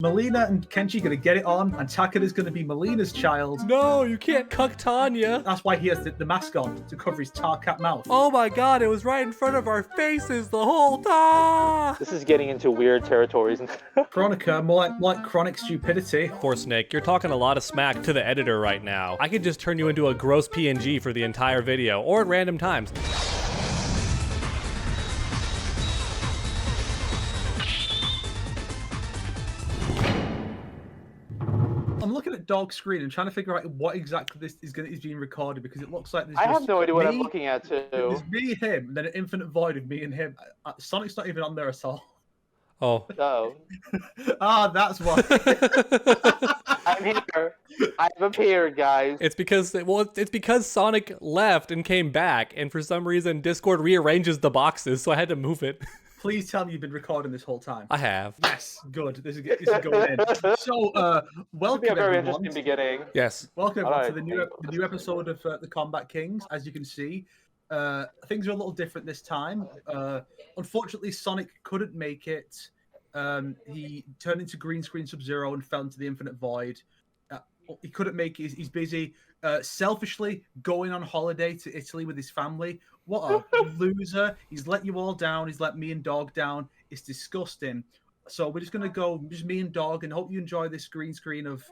Molina and Kenshi gonna get it on, and Takada's gonna be Molina's child. No, you can't cuck Tanya. That's why he has the mask on, to cover his tarkat mouth. Oh my god, it was right in front of our faces the whole time. This is getting into weird territories. Chronica, more like chronic stupidity. Poor Snake, you're talking a lot of smack to the editor right now. I could just turn you into a gross PNG for the entire video, or at random times. I'm looking at dog screen and trying to figure out what exactly this is being recorded, because it looks like there's I just have no idea what me, I'm looking at too. There's me, him, and then an infinite void of me and him. Sonic's not even on there at all. Oh. Oh. That's why. I'm here. I've appeared, guys. It's because Sonic left and came back, and for some reason Discord rearranges the boxes, so I had to move it. Please tell me you've been recording this whole time. I have. Yes, good. This is going in. So, welcome Be a very everyone. interesting beginning. Yes. Welcome All everyone right. to the new episode of the Combat Kings. As you can see, things are a little different this time. Unfortunately, Sonic couldn't make it. He turned into Green Screen Sub-Zero and fell into the Infinite Void. He couldn't make it. He's busy selfishly going on holiday to Italy with his family. What a loser. He's let you all down. He's let me and Dog down. It's disgusting. So we're just going to go, just me and Dog, and hope you enjoy this green screen of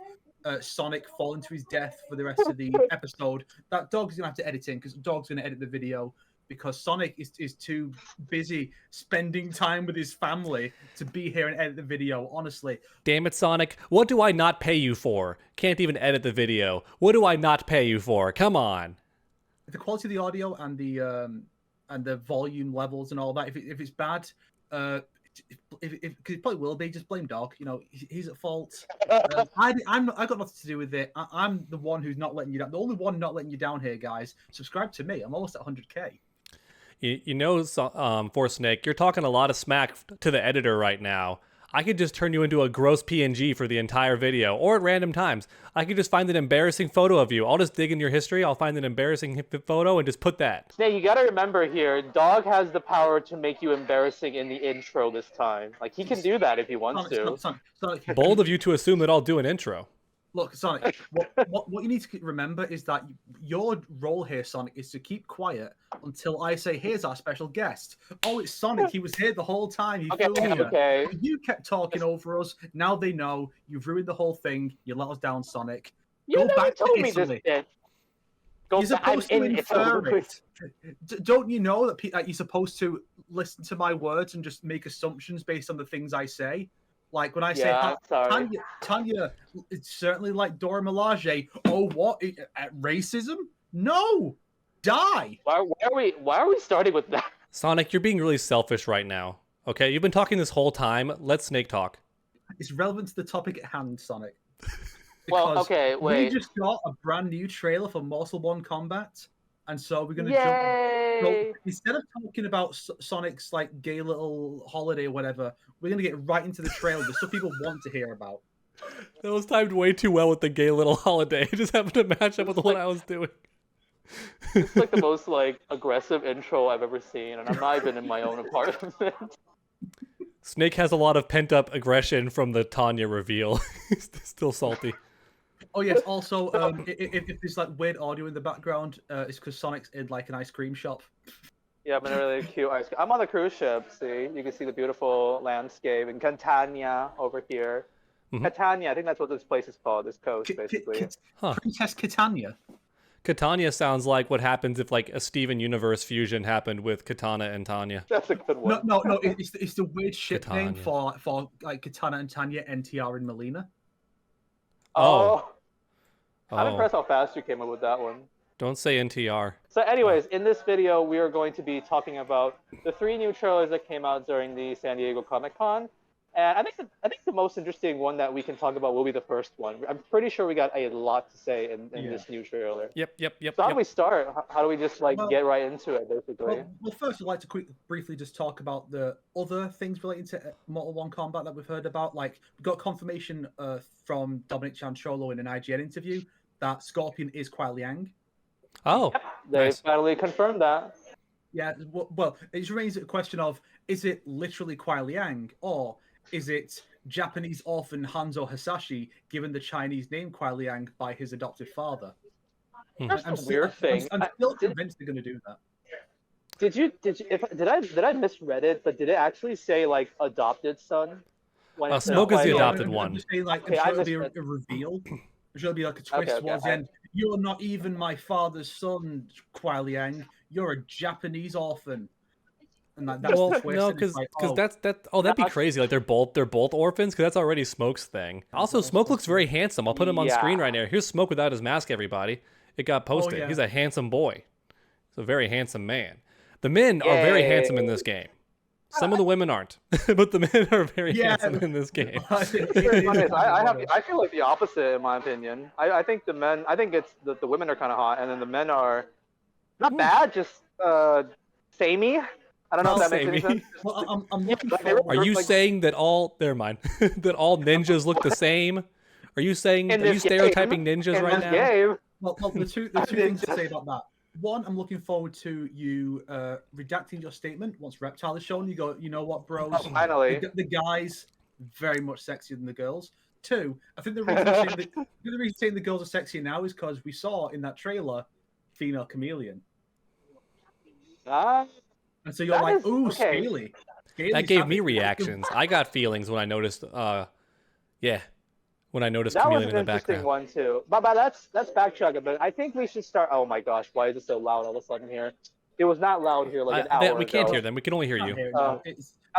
Sonic falling to his death for the rest of the episode. That Dog's going to have to edit in, because Dog's going to edit the video, because Sonic is too busy spending time with his family to be here and edit the video, honestly. Damn it, Sonic. What do I not pay you for? Can't even edit the video. What do I not pay you for? Come on. The quality of the audio and the volume levels and all that, if it's bad, because it probably will be, just blame Dog. You know, he's at fault. I got nothing to do with it. I'm the one who's not letting you down. The only one not letting you down here, guys. Subscribe to me. I'm almost at 100K. You know, for Snake, you're talking a lot of smack to the editor right now. I could just turn you into a gross PNG for the entire video, or at random times. I could just find an embarrassing photo of you. I'll just dig in your history, I'll find an embarrassing photo, and just put that. Snake, you gotta remember here, Dog has the power to make you embarrassing in the intro this time. Like, he can do that if he wants to. Sonic. Bold of you to assume that I'll do an intro. Look, Sonic, what you need to remember is that your role here, Sonic, is to keep quiet until I say, here's our special guest. Oh, it's Sonic. He was here the whole time. He fooled you. Okay. You kept talking over us. Now they know. You've ruined the whole thing. You let us down, Sonic. You Go never back told to me Italy. this shit. You're supposed to infer it. Don't you know that you're supposed to listen to my words and just make assumptions based on the things I say? Like when I say, Tanya, it's certainly like Dora Milaje. Oh, what? Racism? No! Die! Why are we starting with that? Sonic, you're being really selfish right now. Okay, you've been talking this whole time. Let Snake talk. It's relevant to the topic at hand, Sonic. Well, okay, wait. We just got a brand new trailer for Mortal Kombat, and so we're going to jump. Instead of talking about Sonic's like gay little holiday or whatever, we're going to get right into the trailer, the stuff people want to hear about. That was timed way too well with the gay little holiday. It just happened to match up with what I was doing. It's like the most like aggressive intro I've ever seen, and I'm not even in my own apartment. Snake has a lot of pent-up aggression from the Tanya reveal. He's still salty. Oh yes, also, if there's like weird audio in the background, it's because Sonic's in like an ice cream shop. Yeah, I'm in a really cute ice cream. I'm on the cruise ship, see? You can see the beautiful landscape in Catania over here. Mm-hmm. Catania, I think that's what this place is called, this coast, basically. Princess Catania. Catania sounds like what happens if like a Steven Universe fusion happened with Katana and Tanya. That's a good one. No, it's the weird ship name for like Katana and Tanya, NTR and Molina. Oh. I'm impressed how fast you came up with that one. Don't say NTR. So anyways, in this video, we are going to be talking about the 3 new trailers that came out during the San Diego Comic-Con. And I think the most interesting one that we can talk about will be the first one. I'm pretty sure we got a lot to say in this new trailer. Yep. So how do we start? How do we just get right into it, basically? Well, first I'd like to briefly just talk about the other things relating to Mortal Kombat that we've heard about. Like, we got confirmation from Dominic Chancholo in an IGN interview that Scorpion is Kuai Liang. Oh, yep, they finally confirmed that. Yeah, well, it remains a question of, is it literally Kuai Liang, or is it Japanese orphan Hanzo Hasashi given the Chinese name Kuai Liang by his adopted father. That's a weird thing. I'm still convinced they're going to do that. Did I misread it? But did it actually say like adopted son? Smoke is the adopted one. I'm just saying, like, I'm sure it'll be a reveal. I'm sure it'll be like a twist towards the end. You're not even my father's son, Kuai Liang. You're a Japanese orphan. And that's the twist. No, because that'd be crazy. Like they're both orphans, because that's already Smoke's thing. Also, Smoke looks very handsome. I'll put him on screen right now. Here's Smoke without his mask, everybody. It got posted. He's a handsome boy. He's a very handsome man. The men are very handsome in this game. Some of the women aren't, but the men are very handsome in this game. I feel like the opposite, in my opinion. I think it's the women are kind of hot, and then the men are not bad, just samey. I don't know if that makes any sense. Well, I'm looking forward. Are you saying that never mind, that all ninjas look the same? Are you stereotyping ninjas right now? Well, the two things to say about that. One, I'm looking forward to you redacting your statement once Reptile is shown. You go, you know what, bros? Oh, finally. The guys very much sexier than the girls. Two, I think the reason saying the girls are sexier now is because we saw in that trailer female chameleon. And so you're like, ooh, scaly. That gave me reactions. I got feelings when I noticed. When I noticed Chameleon in the background. That was an interesting one too. But let's backtrack a bit. I think we should start. Oh my gosh, why is it so loud all of a sudden here? It was not loud here like an hour We can't ago. hear them. We can only hear you.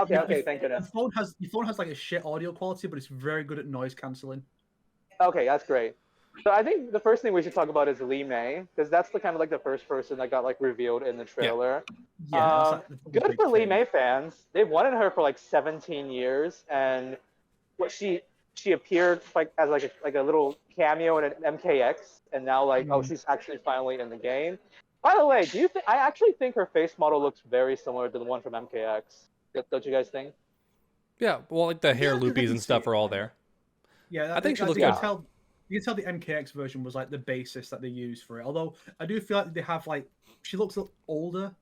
Okay, thank goodness. Your phone has like a shit audio quality, but it's very good at noise canceling. Okay, that's great. So I think the first thing we should talk about is Lee May, because that's the kind of like the first person that got like revealed in the trailer. Good for Lee May fans. They've wanted her for like 17 years, and what she appeared like as like a little cameo in an MKX, and now she's actually finally in the game. By the way, I actually think her face model looks very similar to the one from MKX. Don't you guys think? Yeah, well, like the hair loopies and stuff are all there. Yeah, I think she looks good. You can tell the MKX version was like the basis that they used for it. Although I do feel like they have she looks a little older,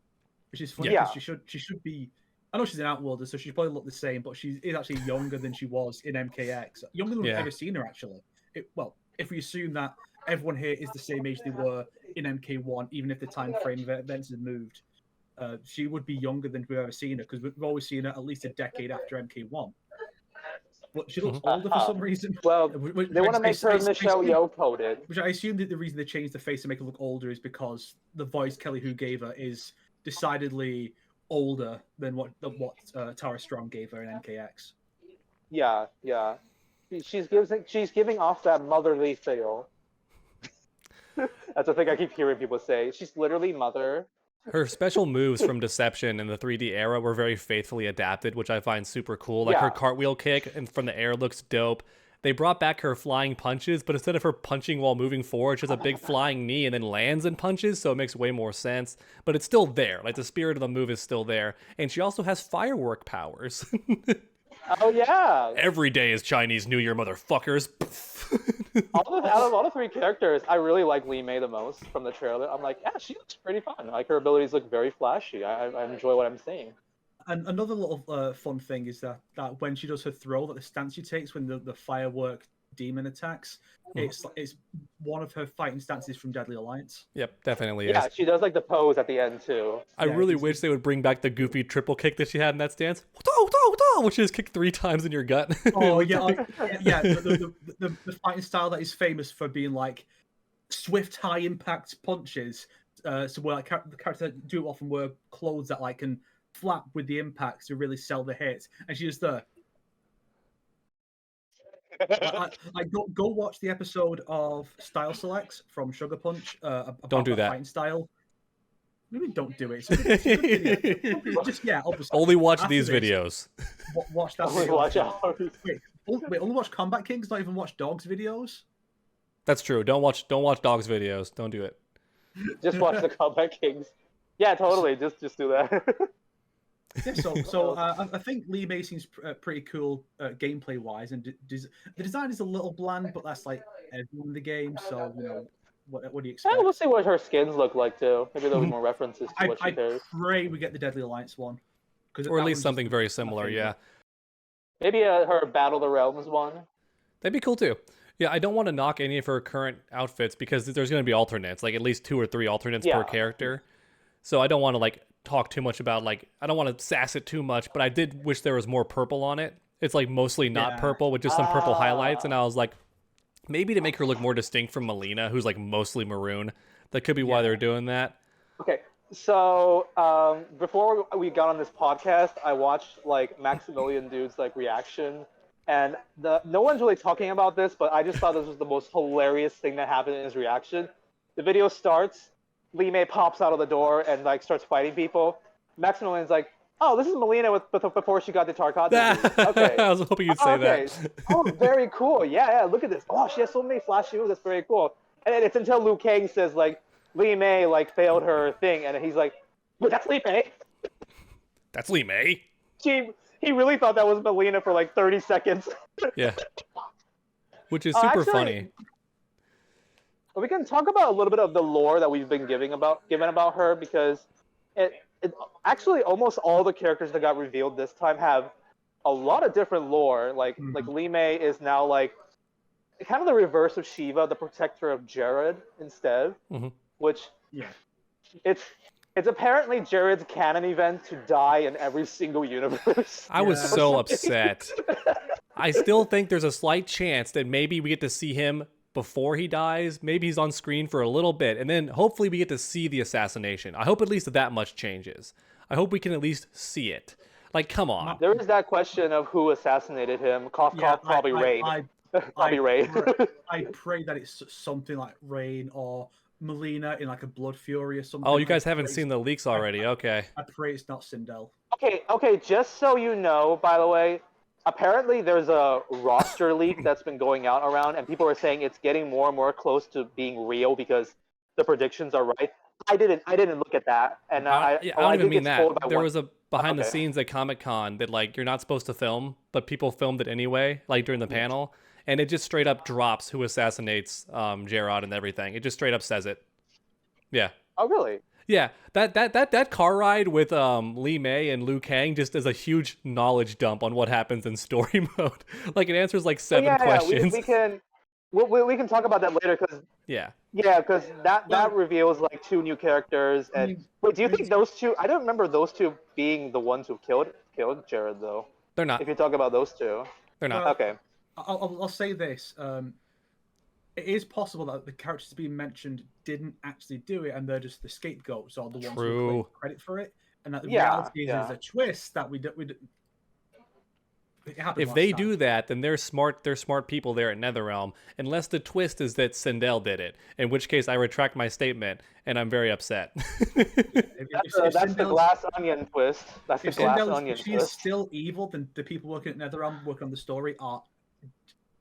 which is funny because she should be. I know she's an Outworlder, so she probably look the same, but she is actually younger than she was in MKX. Younger than we've ever seen her, actually. If we assume that everyone here is the same age they were in MK1, even if the time frame of events had moved, she would be younger than we've ever seen her, because we've always seen her at least a decade after MK1. But she looks older for some reason. Well, they want to make her Michelle Yeoh coded. Which I assume that the reason they changed the face to make her look older is because the voice Kelly Hu gave her is decidedly older than what Tara Strong gave her in MKX. Yeah. She's giving off that motherly feel. That's the thing I keep hearing people say. She's literally mother. Her special moves from Deception in the 3D era were very faithfully adapted, which I find super cool. Like her cartwheel kick and from the air looks dope. They brought back her flying punches, but instead of her punching while moving forward, she has a big flying knee and then lands and punches, so it makes way more sense. But it's still there. Like, the spirit of the move is still there. And she also has firework powers. Oh, yeah. Every day is Chinese New Year, motherfuckers. Out of all the three characters, I really like Lee May the most from the trailer. I'm like, yeah, she looks pretty fun. Like, her abilities look very flashy. I enjoy what I'm seeing. And another little fun thing is that when she does her throw, that the stance she takes when the firework demon attacks, it's one of her fighting stances from Deadly Alliance. Yep, definitely is. Yeah, she does like the pose at the end too. I really wish they would bring back the goofy triple kick that she had in that stance, which is kicked 3 times in your gut. Oh yeah, the fighting style that is famous for being like swift, high impact punches. So where the characters do often wear clothes that can flap with the impacts to really sell the hit, and she's just there. Go watch the episode of Style Selects from Sugar Punch. Don't do that. Fighting style. Maybe don't do it. Obviously. Only watch these videos. Watch that. Only watch out. Wait, only watch Combat Kings. Not even watch Dogs videos. That's true. Don't watch Dogs videos. Don't do it. Just watch the Combat Kings. Yeah, totally. Just do that. Yeah, so I think Lee May seems pretty cool gameplay wise, and the design is a little bland, but that's like everyone in the game. So what do you expect? Yeah, we'll see what her skins look like too. Maybe there'll be more references to what she does. I pray we get the Deadly Alliance one, or at least something very similar. Yeah. Maybe her Battle of the Realms one. That'd be cool too. Yeah, I don't want to knock any of her current outfits because there's going to be alternates, like at least 2 or 3 alternates per Yeah. character. So I don't want to like talk too much about like I don't want to sass it too much, but I did wish there was more purple on it. It's like mostly not Yeah. purple with just some purple highlights, and I was like, maybe to make her look more distinct from Molina, who's like mostly maroon. That could be why they're doing that. Okay, so before we got on this podcast, I watched like Maximilian Dude's like reaction, and no one's really talking about this, but I just thought this was the most hilarious thing that happened in his reaction. The video starts, Lee May pops out of the door and like starts fighting people. Maximilian's like, "Oh, this is Molina before she got the tarkatan." Okay, I was hoping you'd say okay. that. Oh, very cool. Yeah, look at this. Oh, she has so many flashy moves. That's very cool. And then it's until Liu Kang says like Lee May like failed her thing, and he's like, "Wait, that's Lee May." That's Lee May. He really thought that was Molina for like 30 seconds. Yeah. Which is super actually, funny. We can talk about a little bit of the lore that we've been given about her, because it actually almost all the characters that got revealed this time have a lot of different lore. Like Lee May is now like kind of the reverse of Shiva, the protector of Jared instead, which it's apparently Jared's canon event to die in every single universe. I was so upset. I still think there's a slight chance that maybe we get to see him before he dies. Maybe he's on screen for a little bit, and then hopefully we get to see the assassination. I hope at least that much changes. I hope we can at least see it. Like, come on. There is that question of who assassinated him. Cough, probably Rain. Probably Rain. I pray that it's something like Rain or Molina in like a Blood Fury or something. Oh, you guys haven't seen the leaks already. Okay. I pray it's not Sindel. Okay, just so you know, by the way, apparently there's a roster leak that's been going out around, and people are saying it's getting more and more close to being real because the predictions are right. I didn't look at that, and I don't even mean that. There was a behind the Okay. scenes at Comic-Con that like you're not supposed to film, but people filmed it anyway, like during the panel, and it just straight up drops who assassinates Gerard and everything. It just straight up says it. Yeah. Oh, really? Yeah, that car ride with Lee May and Liu Kang just is a huge knowledge dump on what happens in story mode. Like it answers like 7 questions. We can talk about that later, because because that reveals like 2 new characters. And wait, do you think those 2? I don't remember those 2 being the ones who killed Jared though. They're not. If you talk about those 2, they're not. Okay. I'll say this. It is possible that the characters being mentioned didn't actually do it, and they're just the scapegoats or the ones who claim credit for it. And that the reality is there's a twist that we if they do that, then they're smart. They're smart people there at NetherRealm. Unless the twist is that Sindel did it, in which case I retract my statement, and I'm very upset. That's the glass onion twist. That's the glass onion twist. If she's still evil, then the people working at NetherRealm working on the story are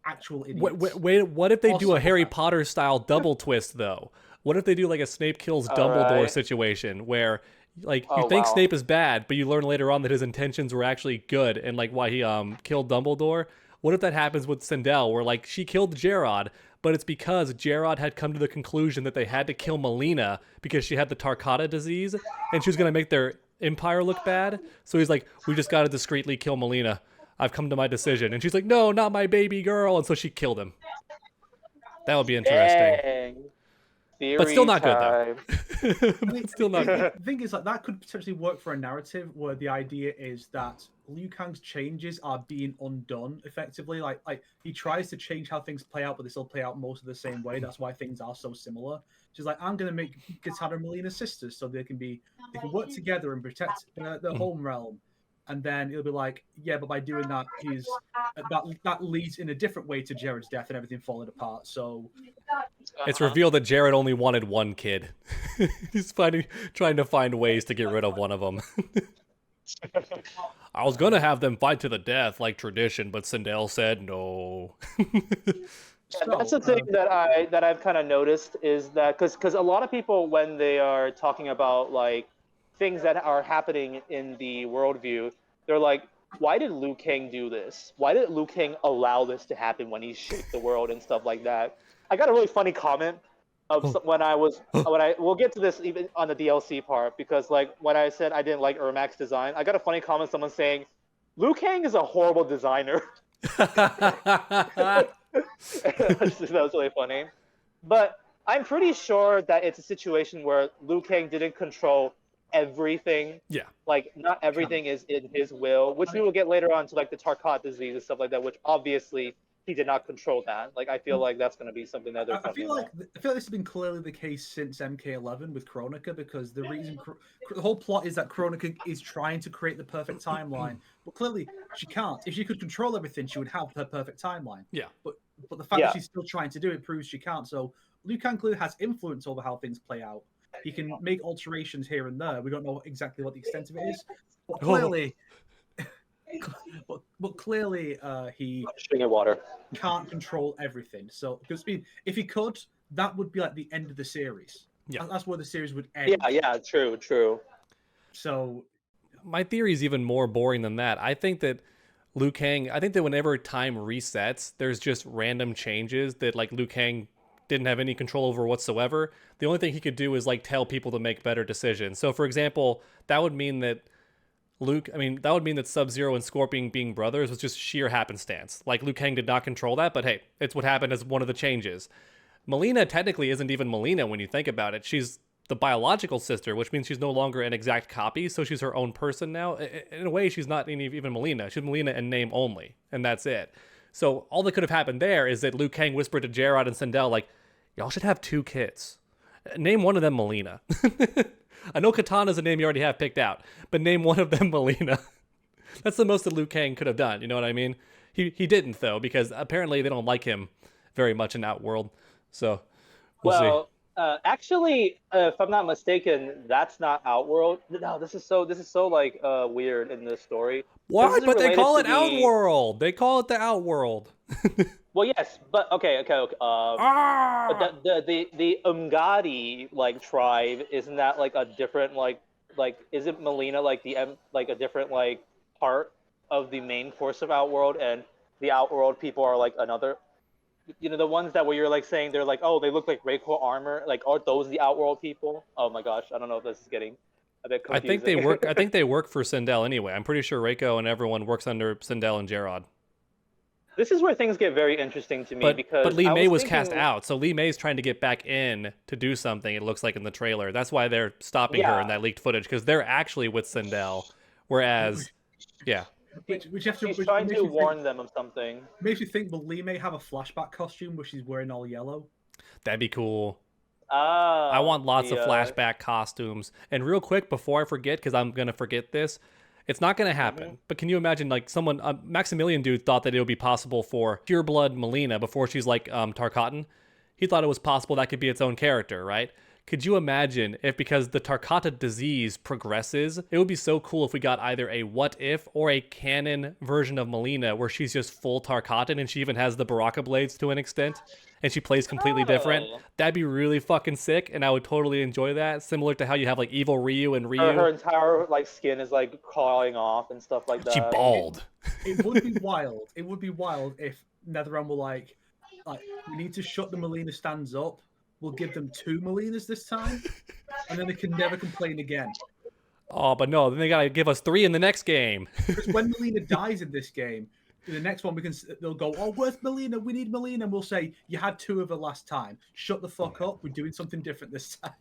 actual idiots. Wait, what if they do a Harry Potter style double twist though? What if they do like a Snape kills Dumbledore situation where like you think Snape is bad, but you learn later on that his intentions were actually good and like why he killed Dumbledore? What if that happens with Sindel, where like she killed Gerard, but it's because Gerard had come to the conclusion that they had to kill Molina because she had the Tarkata disease and she was gonna make their empire look bad. So he's like, we just gotta discreetly kill Molina. I've come to my decision. And she's like, no, not my baby girl. And so she killed him. That would be interesting. Dang. But still not good, though. But still not good. The thing is, like, that could potentially work for a narrative where the idea is that Liu Kang's changes are being undone, effectively. Like he tries to change how things play out, but they still play out most of the same way. That's why things are so similar. She's like, I'm going to make Kitana and Molina sisters so they can work together and protect the home realm. And then it'll be like, yeah, but by doing that, that leads in a different way to Jared's death and everything falling apart. So it's revealed that Jared only wanted one kid. He's trying to find ways to get rid of one of them. I was gonna have them fight to the death like tradition, but Sindel said no. That's the thing that I've kind of noticed is that because a lot of people, when they are talking about like things that are happening in the worldview, they're like, why did Liu Kang do this? Why did Liu Kang allow this to happen when he shaped the world and stuff like that? I got a really funny comment of we'll get to this even on the DLC part, because like when I said I didn't like Ermac's design, I got a funny comment, someone saying, Liu Kang is a horrible designer. That was really funny. But I'm pretty sure that it's a situation where Liu Kang didn't control everything. Yeah. Like, not everything is in his will, which we will get later on to, like, the Tarkat disease and stuff like that, which obviously he did not control that. Like, I feel like that's going to be something that they're talking about. I feel like this has been clearly the case since MK11 with Kronika, because the reason the whole plot is that Kronika is trying to create the perfect timeline, but clearly she can't. If she could control everything, she would have her perfect timeline. Yeah. But the fact that she's still trying to do it proves she can't. So Liu Kang clearly has influence over how things play out. He can make alterations here and there. We don't know exactly what the extent of it is, but clearly. But clearly, he water. can't control everything. So, because if he could, that would be like the end of the series. Yeah, that's where the series would end. Yeah, true. So, my theory is even more boring than that. I think that Liu Kang. I think that whenever time resets, there's just random changes that like Liu Kang didn't have any control over whatsoever. The only thing he could do is like tell people to make better decisions. So, for example, that would mean that. That would mean that Sub-Zero and Scorpion being brothers was just sheer happenstance. Like, Liu Kang did not control that, but hey, it's what happened as one of the changes. Molina technically isn't even Molina when you think about it. She's the biological sister, which means she's no longer an exact copy, so she's her own person now. In a way, she's not even Molina. She's Molina in name only, and that's it. So all that could have happened there is that Liu Kang whispered to Gerard and Sindel, like, y'all should have 2 kids. Name one of them Molina. I know Katana's a name you already have picked out, but name one of them Molina. That's the most that Liu Kang could have done, you know what I mean? He didn't, though, because apparently they don't like him very much in Outworld. So, we'll see. Actually, if I'm not mistaken, that's not Outworld. No, this is so like weird in this story. What? But they call it Outworld. They call it the Outworld. Well, yes, but okay. But the Umgadi like tribe, isn't that like a different like isn't Molina like a different like part of the main force of Outworld, and the Outworld people are like another. You know, the ones that where you're like saying they're like, oh, they look like Reiko armor. Like, aren't those the Outworld people? Oh my gosh, I don't know if this is getting a bit confusing. I think they work for Sindel anyway. I'm pretty sure Reiko and everyone works under Sindel and Gerard. This is where things get very interesting to me because Li Mei was cast out, so Li Mei's trying to get back in to do something. It looks like in the trailer. That's why they're stopping her in that leaked footage, because they're actually with Sindel, whereas, she's trying to warn them of something. Makes you think, will Li Mei have a flashback costume where she's wearing all yellow? That'd be cool. I want lots of flashback costumes. And real quick, before I forget, because I'm gonna forget this. It's not going to happen, but can you imagine, like, someone, Maximilian dude thought that it would be possible for pureblood Molina before she's like tarkatan. He thought it was possible that could be its own character, right? Could you imagine if, because the Tarkata disease progresses, it would be so cool if we got either a what if or a canon version of Molina where she's just full Tarkatan and she even has the Baraka blades to an extent and she plays completely different. That'd be really fucking sick, and I would totally enjoy that. Similar to how you have like evil Ryu and Ryu. Her entire like skin is like clawing off and stuff like that. She bald. It would be wild. It would be wild if NetherRealm were like, we need to shut the Molina stands up. We'll give them 2 Molinas this time, and then they can never complain again. Oh, but no, then they gotta give us 3 in the next game. Because when Molina dies in this game, in the next one they'll go, oh, where's Molina? We need Molina, and we'll say, you had 2 of her last time. Shut the fuck up. We're doing something different this time.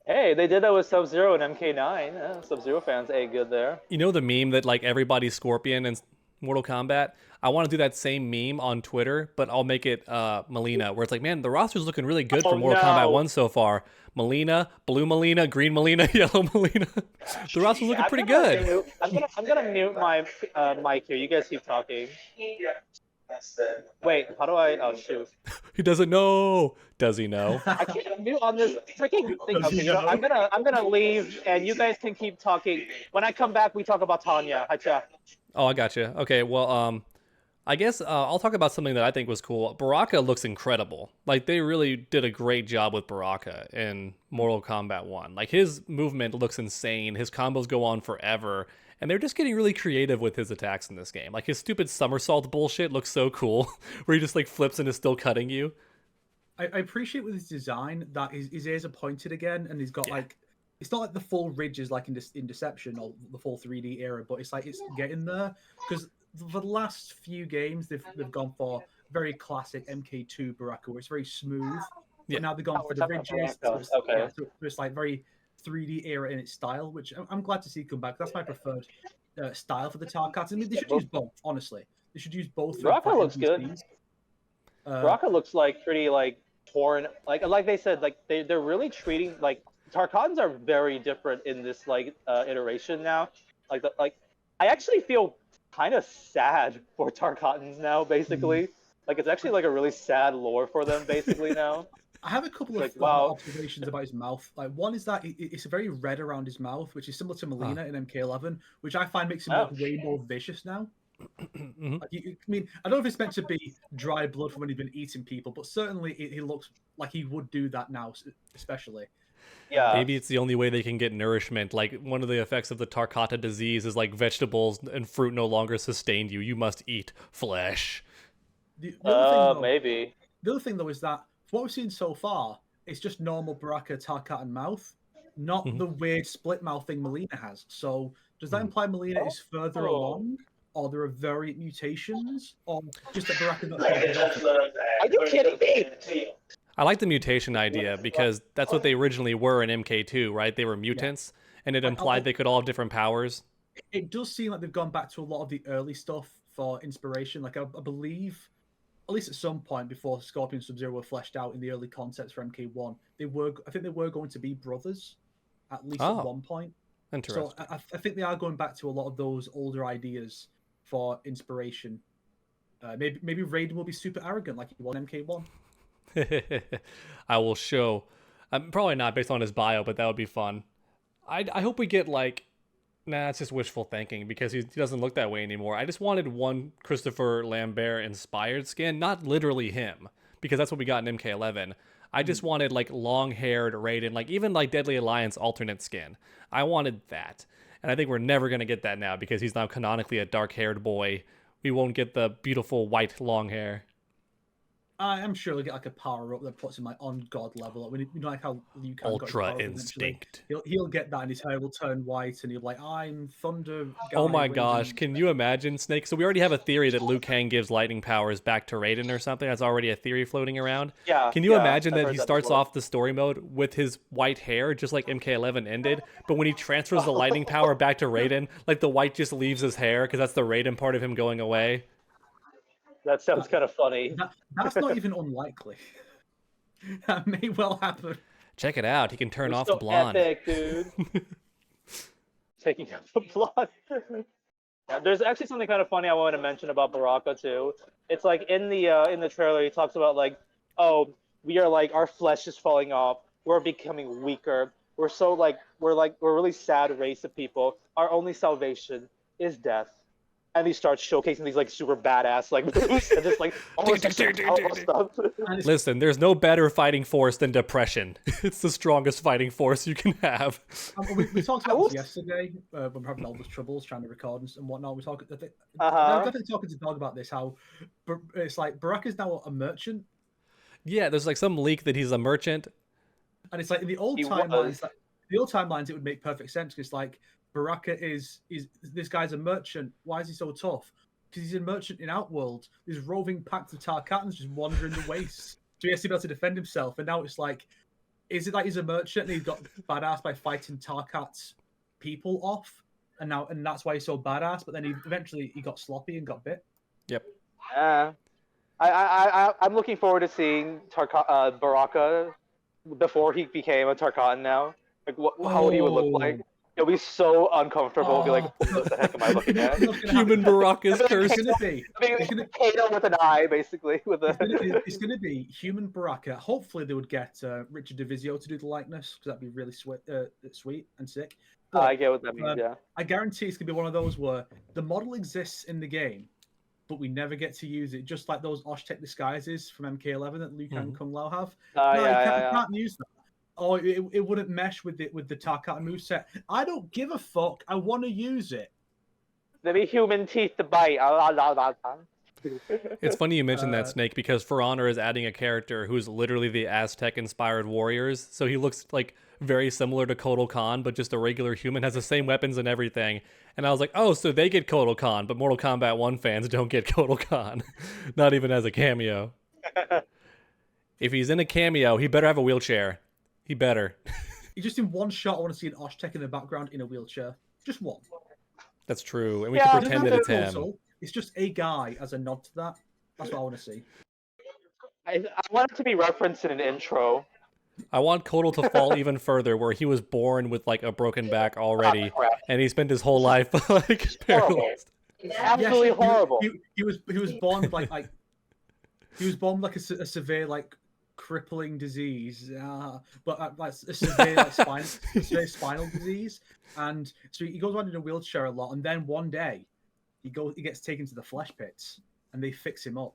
Hey, they did that with Sub-Zero and MK9. Sub-Zero fans ate good there. You know the meme that like everybody's Scorpion in Mortal Kombat? I want to do that same meme on Twitter, but I'll make it Molina, where it's like, man, the roster's looking really good for Mortal Kombat 1 so far. Molina, blue Molina, green Molina, yellow Molina. The roster's looking pretty good. I'm gonna mute my mic here. You guys keep talking. Wait, how do I? Oh shoot. He doesn't know. Does he know? I can't mute on this freaking thing. Okay, so I'm gonna leave, and you guys can keep talking. When I come back, we talk about Tanya. Hacha. Oh, I got you. Okay, well, I guess I'll talk about something that I think was cool. Baraka looks incredible. Like, they really did a great job with Baraka in Mortal Kombat 1. Like, his movement looks insane. His combos go on forever. And they're just getting really creative with his attacks in this game. Like, his stupid somersault bullshit looks so cool, where he just, like, flips and is still cutting you. I appreciate with his design that his ears are pointed again, and he's got, like, it's not like the full ridges like in Deception or the full 3D era, but it's like it's getting there because for the last few games they've gone for very classic MK2 Baraka, where it's very smooth. Yeah. But now they've gone Oh, for we're the talking about ridges. Baraka. So Okay. so it's like very 3D era in its style, which I'm glad to see come back. That's my preferred style for the Tarkats. I mean, they should use both. Honestly, they should use both. Baraka looks good. NPCs. Baraka looks like pretty like torn. Like they said, like they're really treating like Tarkatans are very different in this like iteration now. Like I actually feel kind of sad for Tarkatans now. Basically, like it's actually like a really sad lore for them. Basically now. I have a couple of Like, wow. observations about his mouth. Like one is that it's very red around his mouth, which is similar to Molina in MK11, which I find makes him look way more vicious now. Like, I mean, I don't know if it's meant to be dry blood from when he's been eating people, but certainly he looks like he would do that now, especially. Yeah. Maybe it's the only way they can get nourishment. Like one of the effects of the Tarkata disease is like vegetables and fruit no longer sustain you. You must eat flesh. The other thing, though, Maybe. The other thing though is that what we've seen so far, it's just normal Baraka Tarkatan mouth, not the weird split mouth thing Molina has. So does that imply Molina is further along, or there are variant mutations, or just that Baraka not? Are you kidding me? I like the mutation idea because that's what they originally were in MK2, right? They were mutants, and it implied they could all have different powers. It does seem like they've gone back to a lot of the early stuff for inspiration. Like I believe, at least at some point before Scorpion and Sub-Zero were fleshed out in the early concepts for MK1, I think they were going to be brothers, at least at one point. Interesting. So I think they are going back to a lot of those older ideas for inspiration. Maybe Raiden will be super arrogant like he was in MK1. I will show. Probably not based on his bio, but that would be fun. I hope we get like, nah, it's just wishful thinking because he doesn't look that way anymore. I just wanted one Christopher Lambert inspired skin, not literally him, because that's what we got in MK11. I just wanted like long-haired Raiden, like even like Deadly Alliance alternate skin. I wanted that. And I think we're never going to get that now because he's now canonically a dark-haired boy. We won't get the beautiful white long hair. I'm sure he'll get like a power up that puts him like on God level. Like, you know, like how Liu Kang Ultra got his power up instinct. He'll get that, and his hair will turn white, and he'll be like, "I'm Thunder." Guy, Oh my Raiden. gosh, can you imagine, Snake? So we already have a theory that Liu Kang gives lightning powers back to Raiden or something. That's already a theory floating around. Yeah. Can you yeah, imagine I've that heard he that starts before. off the story mode with his white hair, just like MK11 ended, but when he transfers the lightning power back to Raiden, like the white just leaves his hair because that's the Raiden part of him going away? That sounds kind of funny. That's not even unlikely. That may well happen. Check it out. He can turn You're off so the blonde. epic, dude. Taking out the blonde. Yeah, there's actually something kind of funny I wanted to mention about Baraka too. It's like in the trailer he talks about like, oh, we are like our flesh is falling off. We're becoming weaker. We're a really sad race of people. Our only salvation is death. And he starts showcasing these like super badass like moves and just like all this stuff. Listen, there's no better fighting force than depression. It's the strongest fighting force you can have. We talked about this yesterday when we're having all those troubles trying to record and whatnot. I was definitely talking to Dog about this. How it's like Baraka's now a merchant. Yeah, there's like some leak that he's a merchant. And it's like in the old timelines, it would make perfect sense because like Baraka is this guy's a merchant. Why is he so tough? Because he's a merchant in Outworld. These roving packs of Tarkatans just wandering the wastes. So he has to be able to defend himself. And now it's like, is it like he's a merchant and he's got badass by fighting Tarkat's people off? And that's why he's so badass. But then eventually he got sloppy and got bit. Yep. I'm looking forward to seeing Baraka before he became a Tarkatan now. Like how he would look like. It'll be so uncomfortable. It'll be like, what the heck am I looking at? Human Baraka's cursed. It's gonna be Kato with an eye, basically. It's gonna be human Baraka. Hopefully they would get Richard DeVizio to do the likeness because that'd be really sweet and sick. But, I get what that means. Yeah. I guarantee it's gonna be one of those where the model exists in the game, but we never get to use it. Just like those Osh-Tech disguises from MK11 that Liu Kang and Kung Lao have. You can't use that. Oh, it wouldn't mesh with the Tarkatan moveset. I don't give a fuck. I want to use it. There'll be human teeth to bite. It's funny you mentioned that, Snake, because For Honor is adding a character who's literally the Aztec-inspired warriors. So he looks like very similar to Kotal Khan, but just a regular human, has the same weapons and everything. And I was like, oh, so they get Kotal Khan, but Mortal Kombat 1 fans don't get Kotal Khan. Not even as a cameo. If he's in a cameo, he better have a wheelchair. He better. Just in one shot, I want to see an Oshtek in the background in a wheelchair. Just one. That's true. And we can pretend that it's him. It's just a guy as a nod to that. That's what I want to see. I want it to be referenced in an intro. I want Kotal to fall even further, where he was born with like a broken back already, and he spent his whole life like paralyzed. Absolutely horrible. He was born with like he was born with like a severe like crippling disease, but like a severe like spinal disease, and so he goes around in a wheelchair a lot, and then one day he gets taken to the flesh pits, and they fix him up,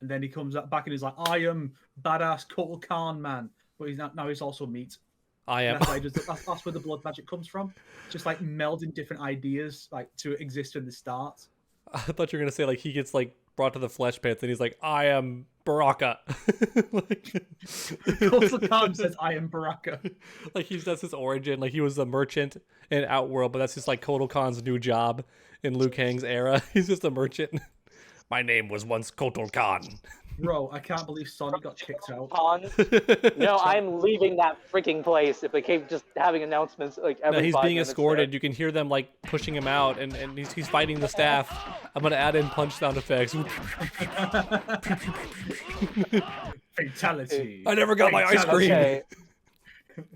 and then he comes back and he's like, I am badass Kotal Khan man, but now he's also meat. I am. That's where the blood magic comes from. Just like melding different ideas like to exist in the start. I thought you were gonna say like he gets like brought to the flesh pits and he's like, I am Baraka. Kotal Khan says, I am Baraka. Like that's his origin. Like he was a merchant in Outworld, but that's just like Kotal Khan's new job in Liu Kang's era. He's just a merchant. My name was once Kotal Khan. Bro, I can't believe Sonic got kicked out. No, I'm leaving that freaking place if they keep just having announcements like every 5 he's being minutes escorted. there. You can hear them like pushing him out, and he's fighting the staff. I'm gonna add in punch sound effects. Fatality. I never got my ice cream. Okay.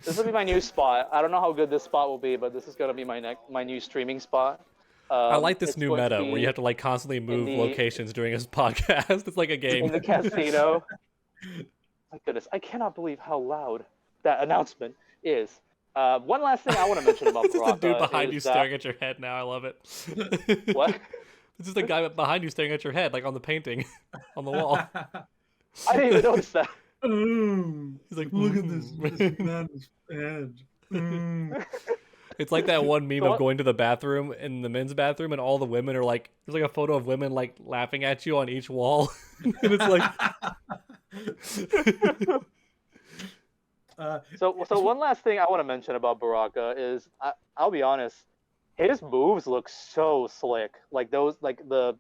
This will be my new spot. I don't know how good this spot will be, but this is gonna be my new streaming spot. I like this new meta where you have to like constantly move locations during his podcast. It's like a game. In the casino. My goodness, I cannot believe how loud that announcement is. One last thing I want to mention about This is the Baraka dude behind you is staring at your head now. I love it. What? This is the guy behind you staring at your head, like on the painting on the wall. I didn't even notice that. He's like, look at this man's head. It's like that one meme of going to the bathroom in the men's bathroom, and all the women are like, there's like a photo of women like laughing at you on each wall, and it's like. So one last thing I want to mention about Baraka is I'll be honest, his moves look so slick. Like those, like the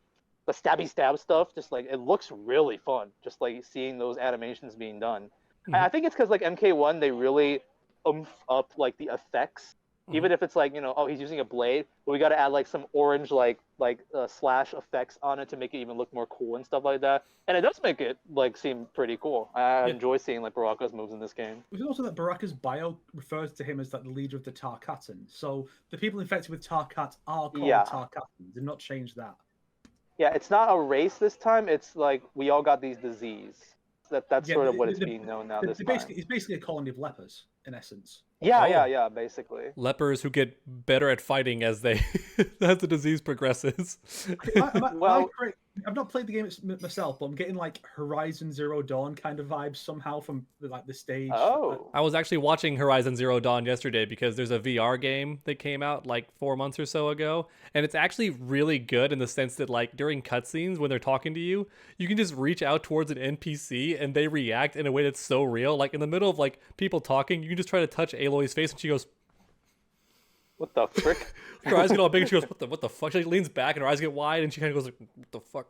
stabby stab stuff, just like it looks really fun. Just like seeing those animations being done. Mm-hmm. I think it's because like MK1 they really up like the effects. Even if it's like, you know, oh, he's using a blade, but we got to add like some orange like slash effects on it to make it even look more cool and stuff like that. And it does make it like seem pretty cool. I enjoy seeing like Baraka's moves in this game. It was also that Baraka's bio refers to him as like the leader of the tarkatan. So the people infected with tarkat are called tarkatans. Did not change that. Yeah, it's not a race this time. It's like we all got these disease. That's sort of what it's being known now this time. It's basically a colony of lepers in essence. Yeah, basically. Lepers who get better at fighting as they as the disease progresses. I've not played the game myself, but I'm getting like Horizon Zero Dawn kind of vibes somehow from like the stage. Oh. I was actually watching Horizon Zero Dawn yesterday because there's a VR game that came out like 4 months or so ago, and it's actually really good in the sense that like during cutscenes when they're talking to you, you can just reach out towards an NPC and they react in a way that's so real. Like in the middle of like people talking, you can just try to touch Aloy's face and she goes, "What the frick?" Her eyes get all big and she goes, what the fuck? She like, leans back and her eyes get wide and she kind of goes like, what the fuck?